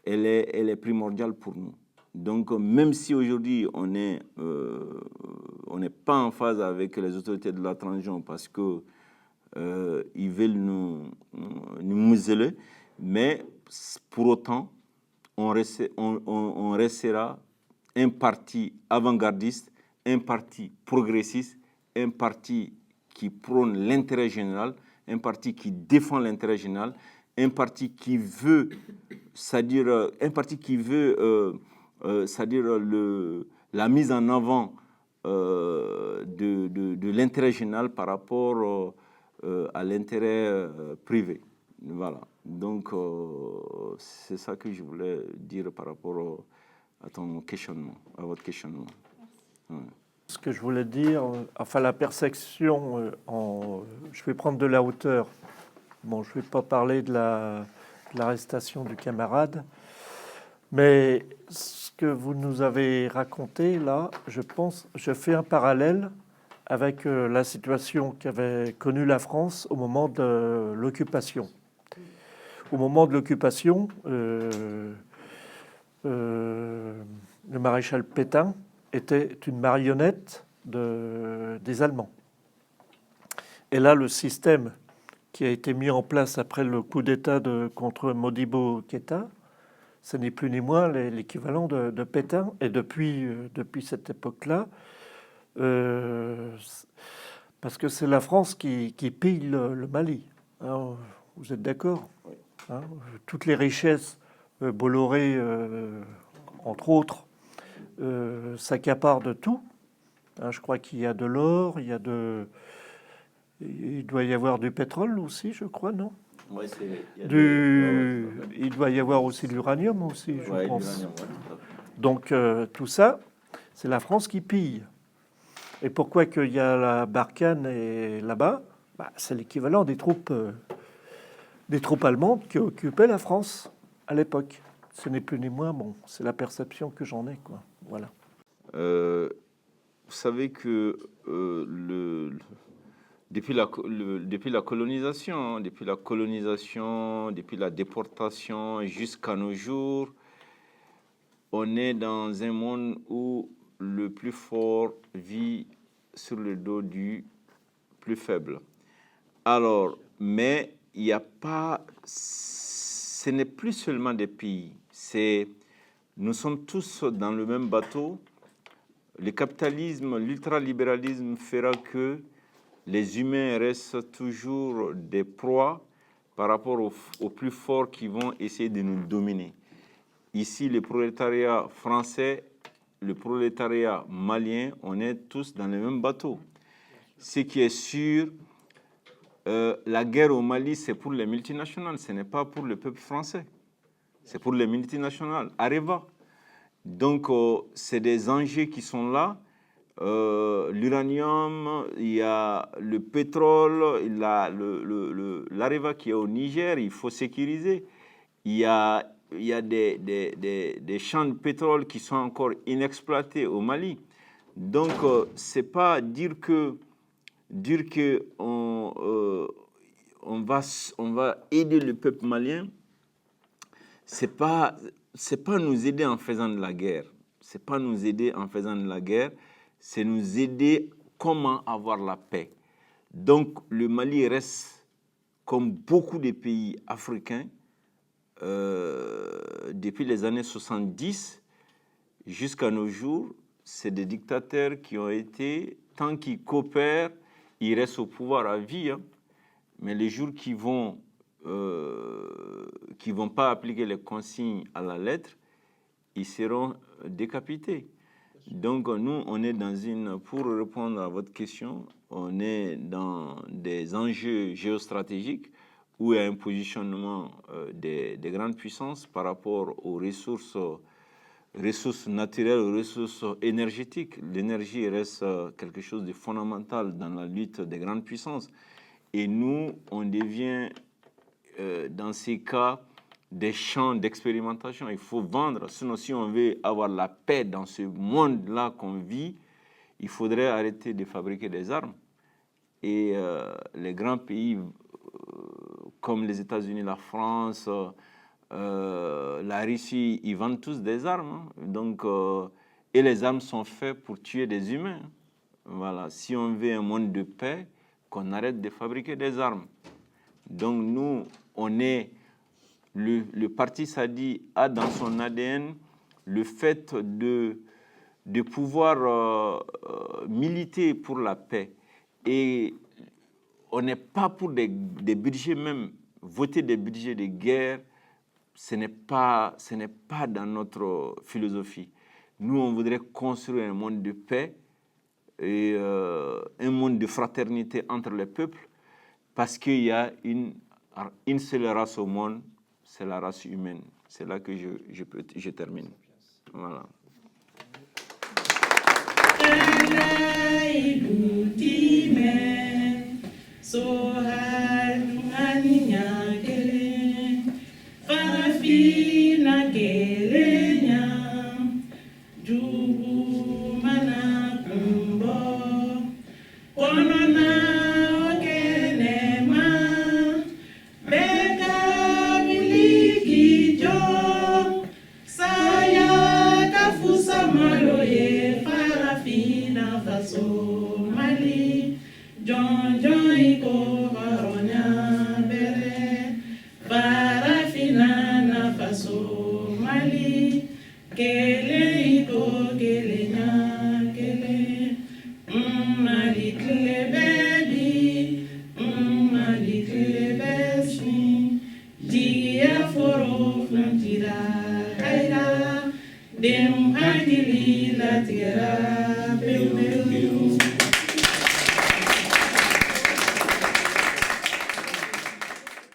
elle est primordiale pour nous. Donc, même si aujourd'hui on n'est pas en phase avec les autorités de la transition parce que ils veulent nous museler, mais pour autant, on restera un parti avant-gardiste, un parti progressiste, un parti qui prône l'intérêt général, un parti qui défend l'intérêt général, un parti qui veut, c'est-à-dire la mise en avant de l'intérêt général par rapport à l'intérêt privé. Voilà. Donc, c'est ça que je voulais dire par rapport à ton questionnement, à votre questionnement. Ouais.
Ce que je voulais dire, enfin la perception, je vais prendre de la hauteur. Bon, je ne vais pas parler de l'arrestation du camarade, mais ce que vous nous avez raconté là, je fais un parallèle avec la situation qu'avait connue la France au moment de l'occupation. Au moment de l'occupation, le maréchal Pétain était une marionnette des Allemands. Et là, le système qui a été mis en place après le coup d'État contre Modibo Keïta, ce n'est plus ni moins l'équivalent de Pétain. Et depuis cette époque-là, parce que c'est la France qui pille le Mali. Alors, vous êtes d'accord? Oui. Hein, toutes les richesses, Bolloré, entre autres, s'accaparent de tout. Hein, je crois qu'il y a de l'or, il doit y avoir du pétrole aussi, je crois, non?
Ouais,
il doit y avoir aussi de l'uranium aussi, je pense. Donc tout ça, c'est la France qui pille. Et pourquoi qu'il y a la Barkhane là-bas? C'est l'équivalent des troupes allemandes qui occupaient la France à l'époque. Ce n'est plus ni moins, bon, c'est la perception que j'en ai, quoi. Voilà.
Vous savez que depuis la colonisation, depuis la déportation jusqu'à nos jours, on est dans un monde où le plus fort vit sur le dos du plus faible. Alors, mais il n'y a pas, ce n'est plus seulement des pays, nous sommes tous dans le même bateau. Le capitalisme, l'ultralibéralisme fera que les humains restent toujours des proies par rapport aux plus forts qui vont essayer de nous dominer. Ici, le prolétariat français, le prolétariat malien, on est tous dans le même bateau. Ce qui est sûr, la guerre au Mali, c'est pour les multinationales, ce n'est pas pour le peuple français. C'est pour les multinationales. Areva. Donc, c'est des enjeux qui sont là. l'uranium, il y a le pétrole, il y a l'Areva qui est au Niger, il faut sécuriser. Il y a des champs de pétrole qui sont encore inexploités au Mali. Donc, c'est pas dire que on va aider le peuple malien. C'est pas nous aider en faisant de la guerre. C'est pas nous aider en faisant de la guerre. C'est nous aider comment avoir la paix. Donc, le Mali reste, comme beaucoup de pays africains, depuis les années 70 jusqu'à nos jours, c'est des dictateurs qui ont été, tant qu'ils coopèrent, ils restent au pouvoir à vie. Hein. Mais les jours qui vont pas appliquer les consignes à la lettre, ils seront décapités. Donc nous, on est pour répondre à votre question, on est dans des enjeux géostratégiques où il y a un positionnement des grandes puissances par rapport aux ressources naturelles, aux ressources énergétiques. L'énergie reste quelque chose de fondamental dans la lutte des grandes puissances. Et nous, on devient, dans ces cas, des champs d'expérimentation. Il faut vendre. Sinon, si on veut avoir la paix dans ce monde-là qu'on vit, il faudrait arrêter de fabriquer des armes. Et les grands pays comme les États-Unis, la France, la Russie, ils vendent tous des armes. Hein. Donc, et les armes sont faites pour tuer des humains. Voilà. Si on veut un monde de paix, qu'on arrête de fabriquer des armes. Donc nous, on est... Le parti Sadi a dans son ADN le fait de pouvoir militer pour la paix. Et on n'est pas pour des budgets même. Voter des budgets de guerre, ce n'est pas dans notre philosophie. Nous, on voudrait construire un monde de paix et un monde de fraternité entre les peuples parce qu'il y a une seule race au monde, c'est la race humaine. C'est là que je termine. Voilà.
Dem hadili la tira